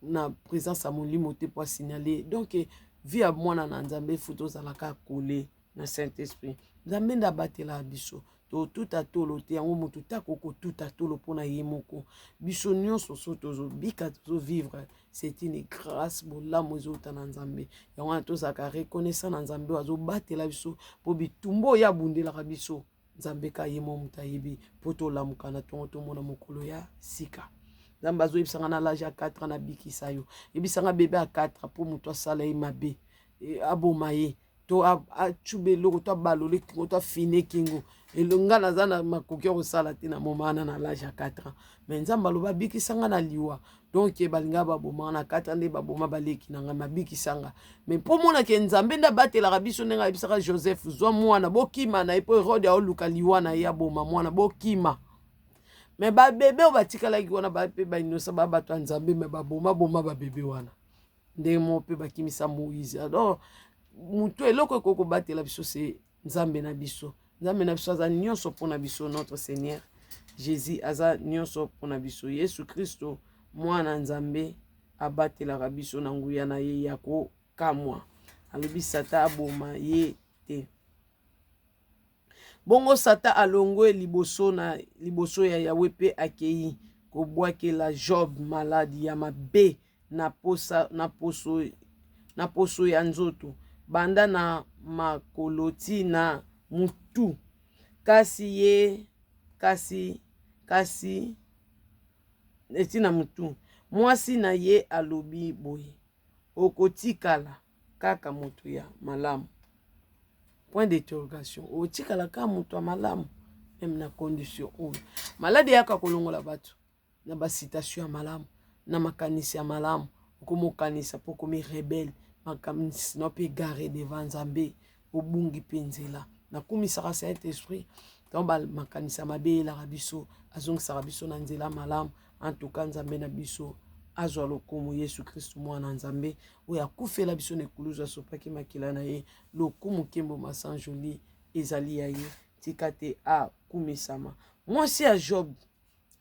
na présence à molimo te pour signaler donc vie à mwana na nzambe futo zalaka coller na Saint-Esprit nzambe nda batela biso to tout à tolo te yango mutu takoko tout à tolo pona yemoko biso nyonso so tozo bika tozo vivre c'est une grâce bolamu ezota na nzambe yango tozaka reconnaissant na nzambe azo batela biso po bitumbo ya bundelaka biso nzambe ka yemo muta yebi po tolamuka na tongo tomona mokolo ya sika nzambe azo yebisanga na l'âge ya 4 ans na bikisa yo yebisanga bébé à 4 po mutu asala ye mabe aboma ye to achube loko to balole kingo to fine kingo elonga naza na makoki kosala te na momana na l'âge ya 4 ans mais nzambe aloba bikisanga na liwa donc balinga baboma na 4 ans nde baboma baleki nanga mabikisanga mais po mona ke nzambe nda batelaka biso ndenga yebisaka Joseph zwa mwana bokima na ye po Herode aoluka liwa na ye aboma mwana bokima mais babebe oyo batikalaki wana bape bainosa babato ya nzambe me baboma babebe wana nde mo mpe bakimisa Moïse alors mutu eloko ekoko batela biso se nzambe na biso aza nyonso mpona biso notre Seigneur Jésus aza nyonso mpona biso Yesu Kristo mwana nzambe abatelaka biso na nguya na ye ya kokamwa alobi Satan aboma ye te bongo Satan alongwe liboso ya Yawe pe akei kobwakela Job maladi ya mabe na poso ya nzoto banda na makoloti na mutu kasi etina mutu mwasi na ye alobi boye okotikala kaka moto ya malamu point d'interrogation otikala kaka moto ya malamu même na condition oyo maladi yaka kolongola bato na basitation ya malamu na makanisi ya malamu okomokanisa po komi rebelle makamisi no pe gare devant nzambe obungi pe nzela nakumisaka Saint-Esprit donc makanisa mabe elaka biso azongisaka biso na nzela malamu en tout cas nzambe na biso azwa lokumu Yesu Kristo mwana nzambe oyo akufela biso na ekuluzu asopaki makila na ye lokumu nkembo masanjoli ezali ya ye tika te akumisama mwasi ya Job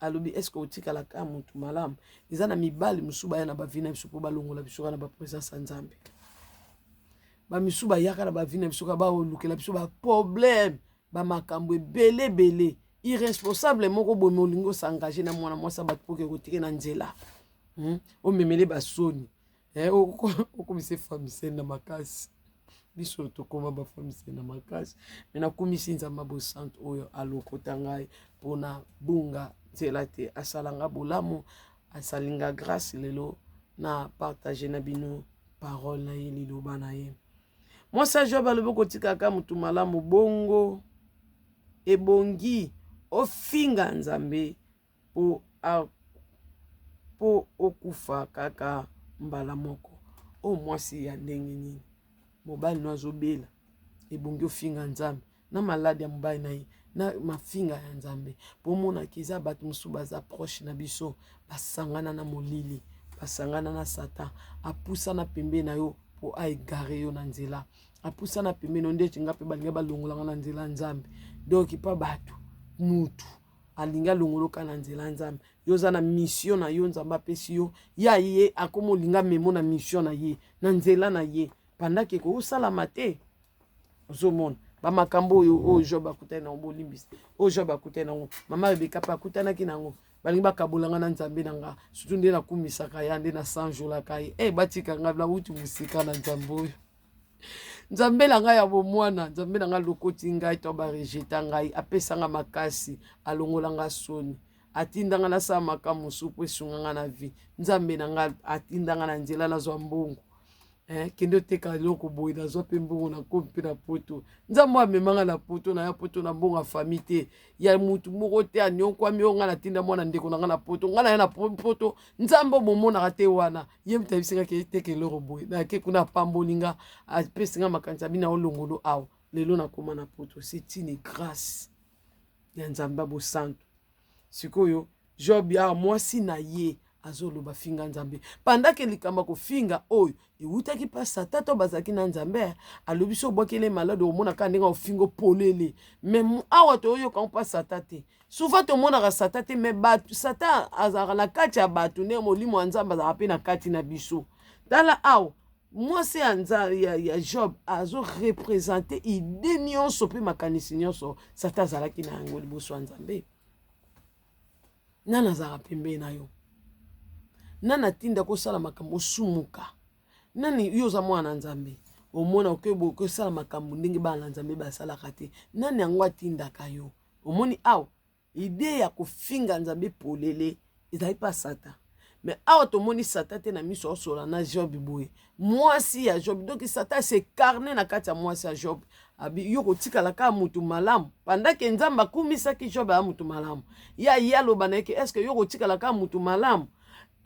alobi eske otikalaka mutu malamu eza na mibali mosusu baya na bavina biso po balongola biso na bapresence ya nzambe bamisu bayaka na bavina biso ka baolukela biso baproblème bamakambo ebele irresponsable moko boye molingo s'engage na mwana mwasi bato poke kotike na nzela omemele basoni okomisa famisene na makasi biso tokoma bafamisene na makasi me nakumisi nzambe bosante oyo alokota ngai mpona bunga nzela te asalanga bolamu asalinga grâce lelo na partager na bino parole na ye liloba na ye mwasi ya Job alobi kotikaka mutu malamu bongo ebongi ofinga nzambe po okufa kaka mbala moko o mwasi ya ndenge nini mobali no azobela ebongi ofinga nzambe na maladi ya mobali na ye na mafinga ya nzambe po monaki eza bato mosusu baza proche na biso basangana na molili basangana na Satan apusana pembe na yo po aegare yo na nzela apusana pembe no ndeti nga pe balinga balongolanga na nzela nzambe donc pa bato mutu alinga longoloka na nzela nzambe yo za na mission na yo nzambe apesi yo ya ye akomo linga memo na mission na ye na nzela na ye pandake ko osalama te ozomona bamakambo oyo Job akutana na bolimbisi oyo Job akutana na mama Rebeka pa akutanaki nango balingi bakabolanga na nzambe nanga surtout nde nakumisaka ya nde na sanjolaka ye batika nga na wuti musika na nzambe oyo nzambe na ngai ya bomwana nzambe na ngai lokoti ngai to barejeta ngai apesanga makasi alongolanga soni atindanga na sa makambo supu esunganga na vie nzambe na ngai atindanga na nzela nazwa mbongo kende oteka eloko boye nazwa mpe mbongo na komi mpe na poto nzambe amemanga na poto na ya poto na mbongo ya fami te ya mutu moko te aniokwami oyo ngai natinda mwana ndeko na ngai na poto ngai na ya na poto nzambe bomonaka te wana ye mutu ayebisingaki eteka eloko boye nake kuna apambolinga apesinga makanisi abina olongolo awa lelo nakoma na poto c'est une grâce ya nzambe abosantu sikoyo Job ya mwasi na ye azoloba finga nzambe pandake likamba kofinga oyo ewutaki pa Satan to bazaki na nzambe alobi so bwakele malade omona ka ndenga ofingo polele mais awa to oyo ka pa Satan te souvent to mona ka Satan te mais batu Satan azara na kati ya batu ne molimo wa nzambe azara pe na kati na biso tala awa mwasi ya Job azo représenter idée nyonso pe makanisi nyonso Satan azalaki na yango liboso ya nzambe nana azara pembe na yo nana tinda kosala makambo sumuka nani yoza mwana nzambe omona okebo kosala makambo ndenge bana nzambe basalaka te nani yango atindaka yo omoni awa ide ya kofinga nzambe polele ezali pa Satan mais awa tomoni Satan te na miso osola na Job boye mwasi ya Job donc Satan se carne na kati ya mwasi ya Job abi yo kotikala ka mutu malamu pandake nzambe akumisaki Job ya mutu malamu ya yaloba na yeke est-ce que yo kotikala ka mutu malamu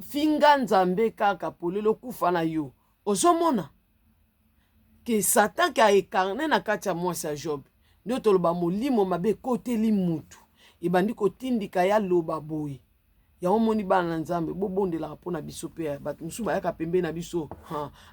finga nzambe kaka polelo kufa na yo ozomona ke Satan ka ekarne na kati ya mwasi ya Job ndio toloba molimo mabe koteli mutu ebandi kotindika ya loba boye ya omoni bana nzambe bobondelaka mpona biso pe bato mosusu bayaka pembe na biso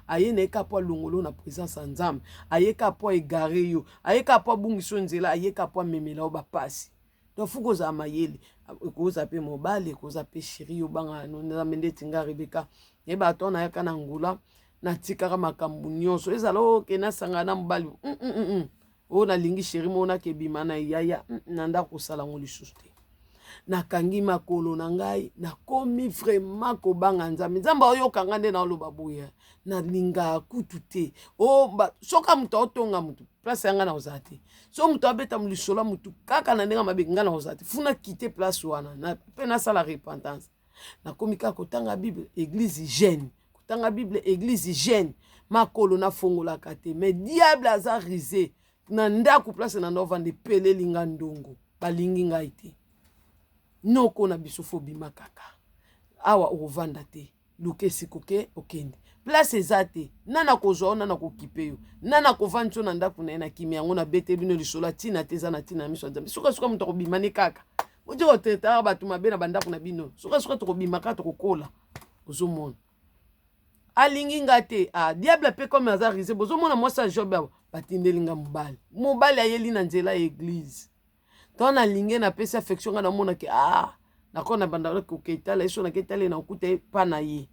aye na eka po alongolo na présence ya nzambe ayeka po egare yo ayeka po abungiso nzela ayeka po amemela yo bapasi donc fuko ozala mayele ekoza pe mobali ekoza pe sheri yo banga nzambe nde tinga Rebeka yeba ato nayaka na ngula natikaka makambo nyonso ezala oke nasanga na mobali oyo nalingi sheri mo nakebima na yaya na ndako kosala ngo lisusu te nakangi makolo na ngai nakomi vraiment kobanga nzambe nzambe oyokanga nde naoloba boye nalinga kutu te soka mutu otonga mutu place yanga na ozala te so mutu abeta lisolo mutu kaka na ndenge mabe nga na ozala te funa kite place wana mpe nasala repentance nakomi kaka kotanga bible église jeune kotanga bible église jeune makolo nafongolaka te mais diable aza rise na ndako place na ndovanda epelelinga ndongo balingi ngai te noko na biso fo bima kaka awa ovanda te luke sikoke okende place eza te nana kozwa nana kokipe yo nana kovanda so na ndako na ye na kimi yango na bete bino lisolo atina te eza na tina na miso ya nzambe suka moto akobima ne kaka oti kotetaka bato mabe na bandako na bino suka tokobima kaka tokokola ozomona alingi nga te diable mpe comme aza rise bozomona mwasi ya Job awa batindelinga mobali ayeli na nzela ya église to nalingi napesi affection nga namonaki nakona banda koketala eso naketala na okuta epa na ye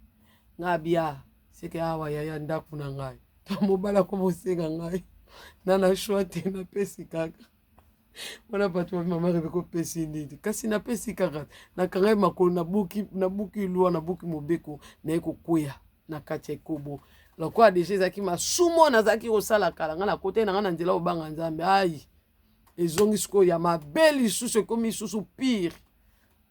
nga bia seke awa yaya ndako na ngai to mobali akomosenga ngai nana shwa te napesi kaka wana bato mama Rebeka opesi nini kasi napesi kaka nakangai makolo nabuki lwa nabuki mobeko naye kokwea na kati ya ekobo lokola deja ezalaki masumo nazalaki kosala kala nga na kote na nga na nzela obanga nzambe ezongi sikoyo ya mabe lisusu ekomi lisusu pire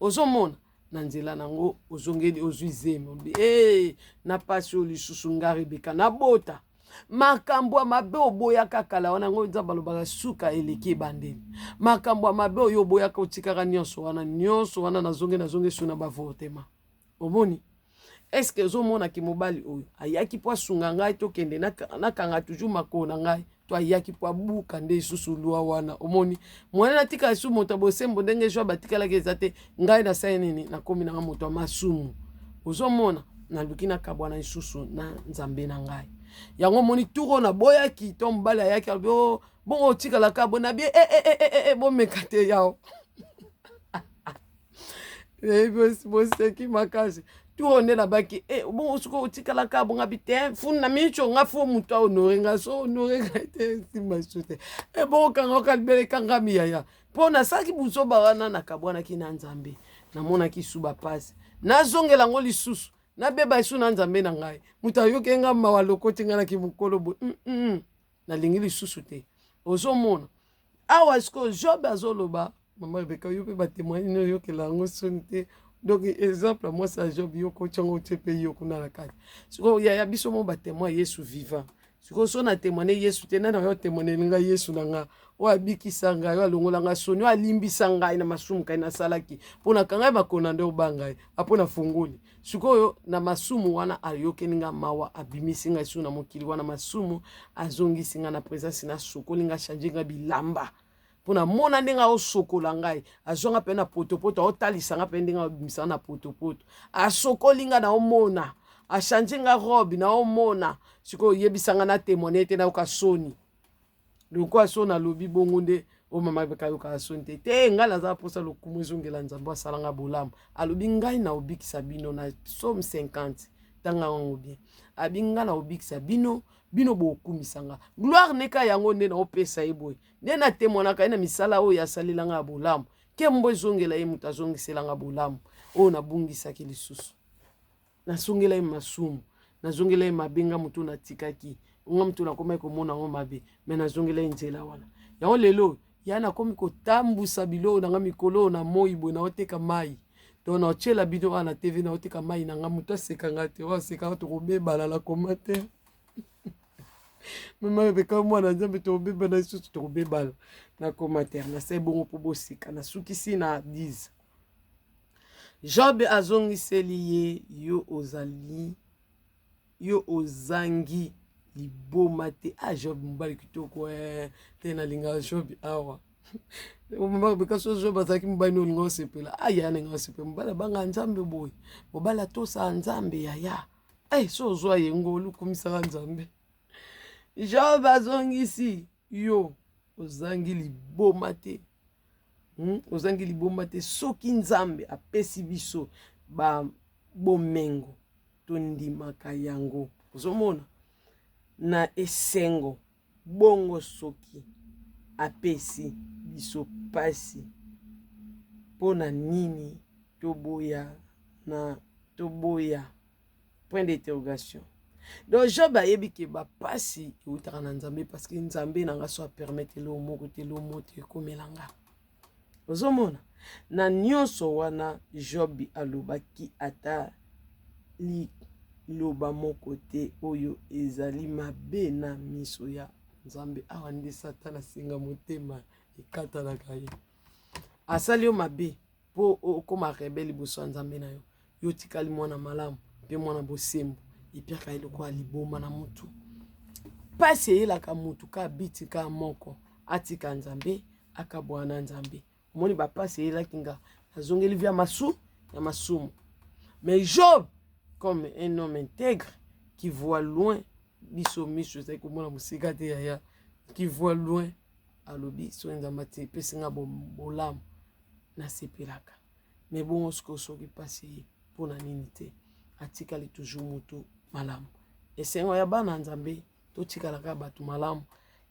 ozomona na nzela nango ozongeli ozwi zemi na pasi oyo lisusu nga Rebeka na bota makambo ya mabe oboyaka kala wana ngo nzambe alobaka suka eleki ebandeli makambo ya mabe oyo oboyaka otikaka nyonso wana nazonge su na bavortema omoni eske ozomonaki mobali oyo ayaki po asunga ngai tokende nakanga toujours makolo na ngai to ayaki po abuka nde lisusu lwa wana omoni mwana natika esu moto bosembo ndenge jwa batikalaki eza te ngai nasali nini nakomi nanga moto ya masumu ozomona naluki nakabwana lisusu na nzambe na ngai yango moni turo na boyaki to mobali ayaki alobi bongo otikalaka bona bie bomeka te yao boseki makasi turo nde nabaki bongo suko otikalaka bonga bite funu na micho nga fo moto ahonore nga so honore nga te nsima su te bongo kanga okalibeleka nga miyaya mpo nasalaki buzoba wana nakabwanaki na nzambe namonaki su bapasi nazongela ngo lisusu nabeba esu na nzambe na ngai moto ayoki nga mawa lokoti nga naki mokolo bo nalingi lisusu te ozomona awa siko Job azoloba mama Rebeka yo mpe batémoigne oyokela yango soni te donc exemple moi ça Job yoko tyango te pe yoko na kati siko ya biso mo batémoigne Yesu vivant siko so na témoigner Yesu te nana yo témoigner nga Yesu na nga o abikisa ngai o alongola nga soni o alimbisa ngai na masumu kai na salaki pona kanga bakona nde obanga apona fungoli sikoyo na masumu wana ayokeni nga mawa abimisi ngai su na mokili wana masumu azongisi nga na présence na sokoli nga changer nga bilamba pona mona ndenga osokola ngai azonga pe na potopoto otalisa nga pe ndenga obimisa na potopoto asokoli nga na omona achange nga robe na omona sikoyo yebisanga na témoigner te na okasoni loko asona lobi bongo nde o mama Rebeka yoka soni te ngai naza posa lokumu ezongela nzambe asalanga bolamu alobi ngai na obikisa bino na Psaume 50 tanga wango bien abi ngai na obikisa bino bokumisanga gloire neka yango nde na opesa ye boye nde na témoignaka ye na misala oyo asalelanga ya bolamu ke mbo ezongela ye moto azongiselanga bolamu oyo nabungisaki lisusu nasongela ye masumu nazongela ye mabenga moto natikaki nga moto nakomaki komona ngo mabe me nazongela ye nzela wana yango lelo ya nakomi kotambusa biloko nanga mikolo na moi boye naoteka mai donc naotiela bino wana na tv naoteka mai nanga moto asekanga te oyo asekanga tokobebala na commentaire mama Rebeka mwana nzambe tokobebana lisusu tokobebala na commentaire nasali bongo mpo bosika nasukisi na 10 Job azongiseli ye yo ozangi liboma te Job mobali kitoko te nalinga Job awa mama Rebeka so Job azalaki mobali olinga osepela aya nenga osepela mobali abanga nzambe boye mobali atosa nzambe yaya so ozwa yengo olukumisaka nzambe Job azongisi yo ozangi liboma te ozangi liboma te soki nzambe apesi biso bomengo tondimaka yango ozomona na esengo bongo soki apesi biso pasi pona nini toboya point d'interrogation. Donc Job ayebi ke bapasi eutaka na nzambe parce que nzambe nanga so apermettre lo moko te lo moto ekomelanga ozomona na nyonso wana Job alobaki ata liloba moko te oyo ezali mabe na miso ya nzambe awa nde satana asenga motema ekatanaka ye asali yo mabe po okoma rebele liboso ya nzambe na yo yo tikali mwana malamu mpe mwana bosembo epiaka ye lokola liboma na mutu pasi eyelaka mutu ka biti ka moko atika nzambe akabwana nzambe omoni bapasi eyelaki nga azongeli via ya masumu. Mais Job, comme un homme intègre qui voit loin biso miso c'est comme la musique de yaya qui voit loin alobi so nzamba te pesinga bolam na sepelaka mais bon osko soki pasi pona nini te atikali toujours moto malamu esengo ya bana nzambe totikalaka bato malamu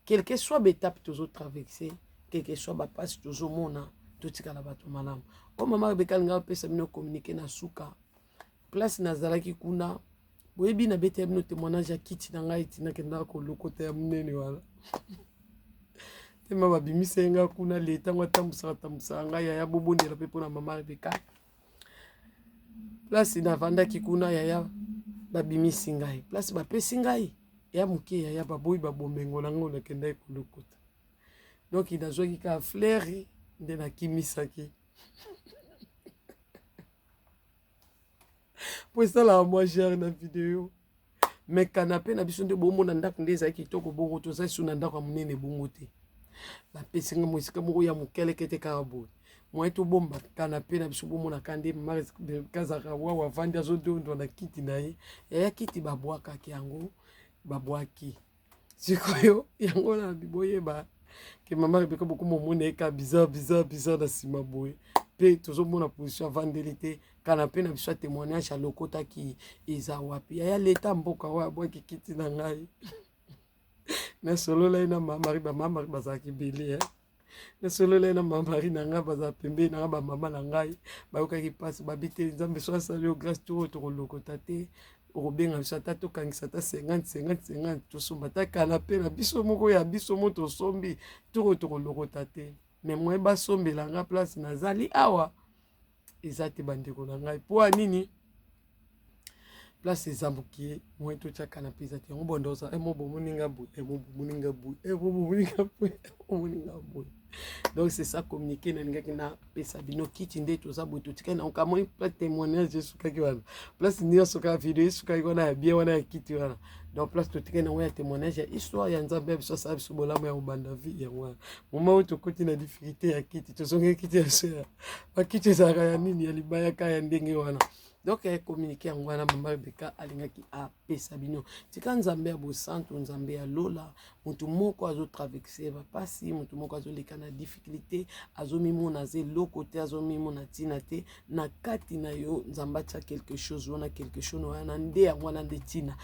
quel que soit l'étape toujours traverser quel que soit bapasi toujours mona totikala bato malamu o mama Rebeka nga pesa bino communiquer na suka place nazalaki kuna boyebi na bete bino témoignage ya kiti na ngai tina kenda ko lokota ya munene wala tema babimisa nga kuna leta ngo tambusaka ngai ya bobondela pe pona mama Rebeka place navandaki kuna yaya babimisi ngai place bapesi ngai ya moke yaya baboyi babombengo nango nakendaki kolokota donc nazwaki ka fleuri nde nakimisaki po esalaka mwa gere na video me kanape na biso nde bomona ndako nde ezali kitoko bongo tozali su na ndako ya monene bongo te bapesi nga mosika moko ya mokeleke te kaka boye mwa tobomba kanape na biso bomonaka nde kazaka wawa avandi azodondwa na kiti na ye yaya kiti babwakaki yango babwaki sikoyo yango na boyeba ke mama Rebeka bokoma omona eka bizarre na nsima boye mpe tozomona position avandeli te kanape na biso ya témoignage alokotaki eza wapi yaya leta mboka oyo abwaki kiti na ngai nasolola ye na mamari bamamari bazalaki ebele nasolola ye na mamari na ngai bazala pembeni na ngai bamama na ngai bayokaki mpasi babiteli nzambe so asali yo grâce to oyo tokolokota te okobenga biso ata tokangisa ata 50 tosomba ata kanape na biso moko ya biso mo tosombi toko tokolokota te me moye basombela ngai place nazali awa eza te bandeko na ngai mpo anini place ezambuki ye moye totiaka na mpe eza te yango bondoza mo bomoninga boye bomoninga boye donc c'est ça communiquer nalingaki napesa bino kiti nde toza boye totikali na okamoi place témoignage esukaki wana place nyonso kaka video esukaki wana ya bien wana ya kiti wana donc place totikali nango ya témoignage ya histoire ya nzambe ya biso asala biso bolamu ya kobanda vie yango wana moma oyo tokoti na difficulté ya kiti tozongeli kiti ya soya bakiti ezalaka ya nini ya libayaka ya ndenge wana donc communiqué yango wana mama Rebeka alingaki apesa bino tika nzambe ya bosantu nzambe ya lola motu moko azotraverse bapasi motu moko azoleka na difficulté azomimona ze eloko te azomimona ntina te na kati na yo nzambe atia quelque chose wana quelque chose wana nde yango wana nde ntina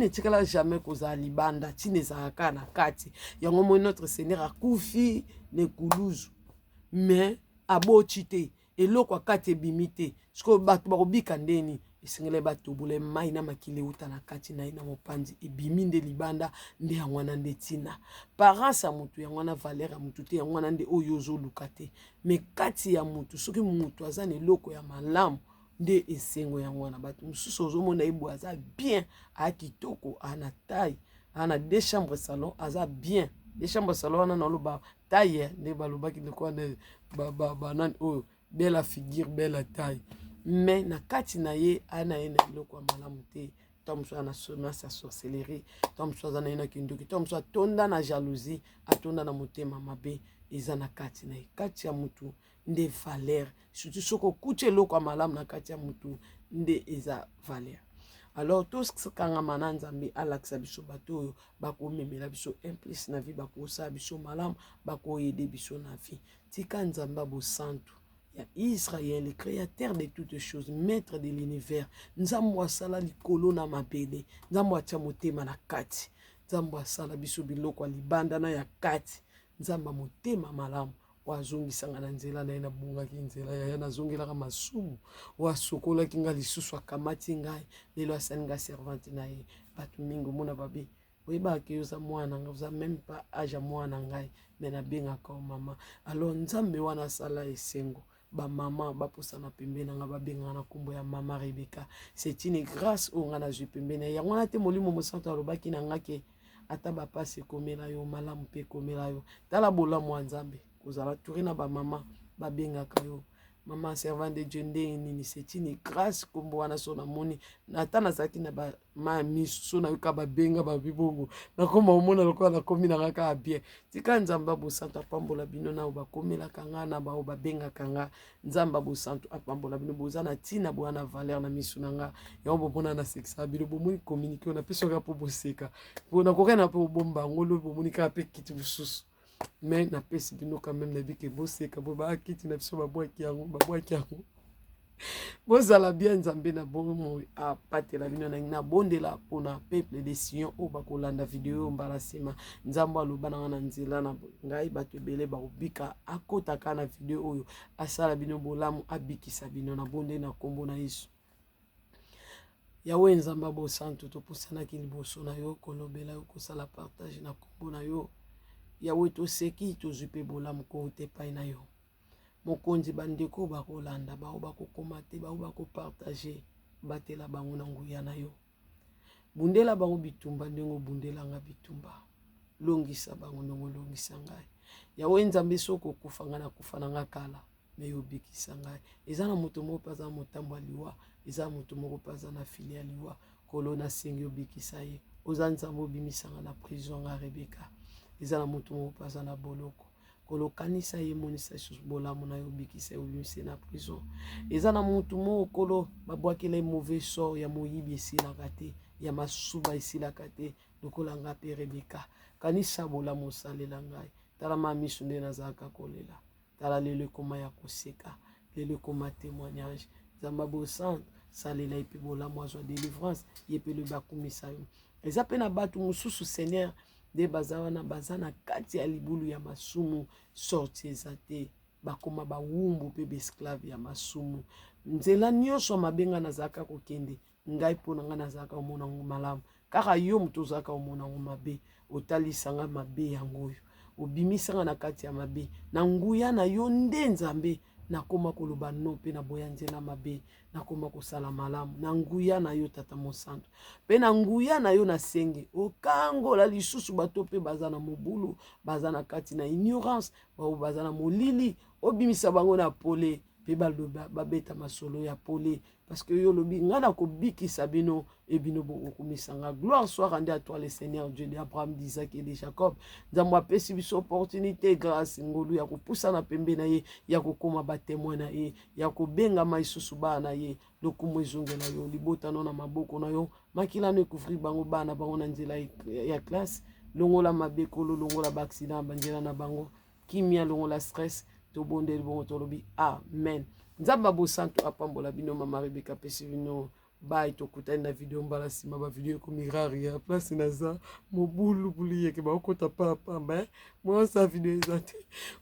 etikala jamais kozala libanda ntina ezalaka na kati yango moi notre seigneur akufi nekuluzu mais aboti te eloko akati ebimi te sikoyo bato bakobika ndeni esengeli batobola mai na makili euta na kati na ye na mopanzi ebimi nde libanda nde yango wana nde ntina parence ya motu yango wana valeur ya motu te yango wana nde oyo ozoluka te me kati ya motu soki motu aza na eloko ya malamu nde esengo yango wana bato mosusu ozomona ebo aza bien aya kitoko ana taille ana 2 chambres salon aza bien 2 chambres salon wana naloba taille nde balobaki ndeko wana banani oyo belle figure belle taille mais na kati na ye ana ye na eloko ya malamu te to mosusu ana sonasi ya sorcellerie to mosusu aza na ye na kindoki to mosusu atonda na jalousie atonda na motema mabe eza na kati na ye kati ya motu nde valeur surtout soki okuti eloko ya malamu na kati ya motu nde eza valeur alors toskangama na nzambe alakisa biso bato oyo bakomemela biso implice na vie bakosala biso malamu bakoyede biso na vie tika nzambe abosantu ya Israël, le créateur de toutes choses, maître de l'univers. Nzambo asala likolo na mabele. Nzambo atia motema na kati. Nzambo asala biso biloko libanda na ya kati. Nzamba motema malamu. Wazongisanga na nzela na ye na bungaki nzela ya nazongelaka masumu. Wasokolaki nga lisusu akamati ngai. Lelo asali nga servante na ye. Bato mingi mona babe. Oyebaka yoza mwana nga oza même pas âge mwana ngai mais nabengaka o mama. Alors nzambe wana asala esengo. Ba mama baposana pembeni nga babenga na kombo ya mama Rebeka. C'est une grâce o nga na zwi pembeni ya wana te molimo mosantu alobaki na nga ke ata bapasi komela yo malamu pe komela yo tala bolamu ya nzambe kozala touré na ba mama babengaka yo mama servant de Dieu ndenge nini c'est une grâce kombo wana so na moni ata nazalaki na ma miso na yoka babenga babibongo nakoma omona lokola nakomi na kaka bien tika nzamba bosantu apambola bino na bakomelaka nga na bao babengaka nga nzamba bosantu apambola bino boza na ntina bwana valeur na miso na nga yango bomona na sexa bino bomoni communiquer na pesoka po boseka bona kokena po bomba ngolo bomoni kaka pe kiti bususu mais na pesi bino quand même na bike boseka bo ba kiti na biso babwaki yango bozala bien nzambe na bomo apatela bino na bondela pona peuple de Sion o bakolanda video mbala sima nzambo aloba na nzela na ngai bato ebele bakobika akotaka na video oyo asala bino bolamu abikisa bino na bonde na kombo na Yesu yawe nzamba bo santo topusanaki liboso na yo kolobela yo kosala partage na kombo na yo yawe toseki tozwi pe bolamu ko te pai na yo mokonzi bandeko bakolanda bao bakokoma te bao bakopartage batela bango na nguya na yo. Bundela bango bitumba ndenge bundela nga bitumba. Longisa bango ndenge longisa ngai. Yawe nzambe soko kufanga na kufana nga kala. Me yo bikisa ngai. Eza na moto moko paza motambo liwa. Eza moto moko paza na filia liwa. Kolo na sengi yo bikisa ye. Oza nzambe obimisanga na prison nga Rebeka. Eza na moto moko paza na boloko. Kolo kanisa ye monisa sus bolamu na yo bikisa yo bimise na prison. Eza na moto moko kolo babwakela mauvais sort ya moyibi esilaka te. Ya masuba esilaka te. Lokola nga pe Rebeka. Kanisa bolamu osalela ngai. Tala ma miso nde nazalaka kolela. Tala lelo ekoma ya koseka. Lelo ekoma témoignage. Zamba bosan salela epe bolamu azwa délivrance. Yepe le bakumisa yo. Eza pe na batu mususu Seigneur. De bazawana bazana kati ya libulu ya masumu. Sorti eza te. Bakoma bawumbu pe besklave ya masumu. Nzela nyonso mabenga nazalaka kokende. Ngai pona nga nazalaka omona ngo malamu. Kaka yo mutu ozalaka omona ngo mabe. Otalisanga mabe yango oyo. Obimisanga na kati ya mabe. Na nguya na yo nde nzambe. Nakoma koloba no pe na boya nzela mabe. Nakoma kosala malamu. Na nguya na yo tata mosantu. Pe na nguya na yo na senge. Okangola lisusu bato pe baza na mobulu. Baza na kati na ignorance. Baza na molili. Obimisa bango na pole. Pe babeta masolo ya pole. Parce que yo lobi ngana ko biki sabino et bino bokumisanga. Gloire soit rendue à toi le Seigneur Dieu d'Abraham, d'Isaac et de Jacob. Nzambo apesi biso opportunité grâce ngolu ya kopusa na pembe na ye, ya kokoma ba témoin na ye, ya kobenga maisusu ba na ye, lokumu ezongela yo libota na maboko na yo, makila no ekufri bango bana bango na nzela ya classe, longola mabekolo, longola ba accident banjela na bango, kimia longola stress, to bondeli bongo tolobi amen. Nzamba bo santo apambola bino mama Rebeka pesi bino bye tokutani na video mbala sima ba video ko mirari ya place naza mobulu bulu yeke ba okota papa moi sa video ezate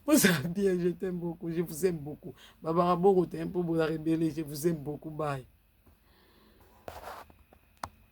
moi ça bien je t'aime beaucoup je vous aime beaucoup baba bongo tempo bo la rebelle je vous aime beaucoup bye.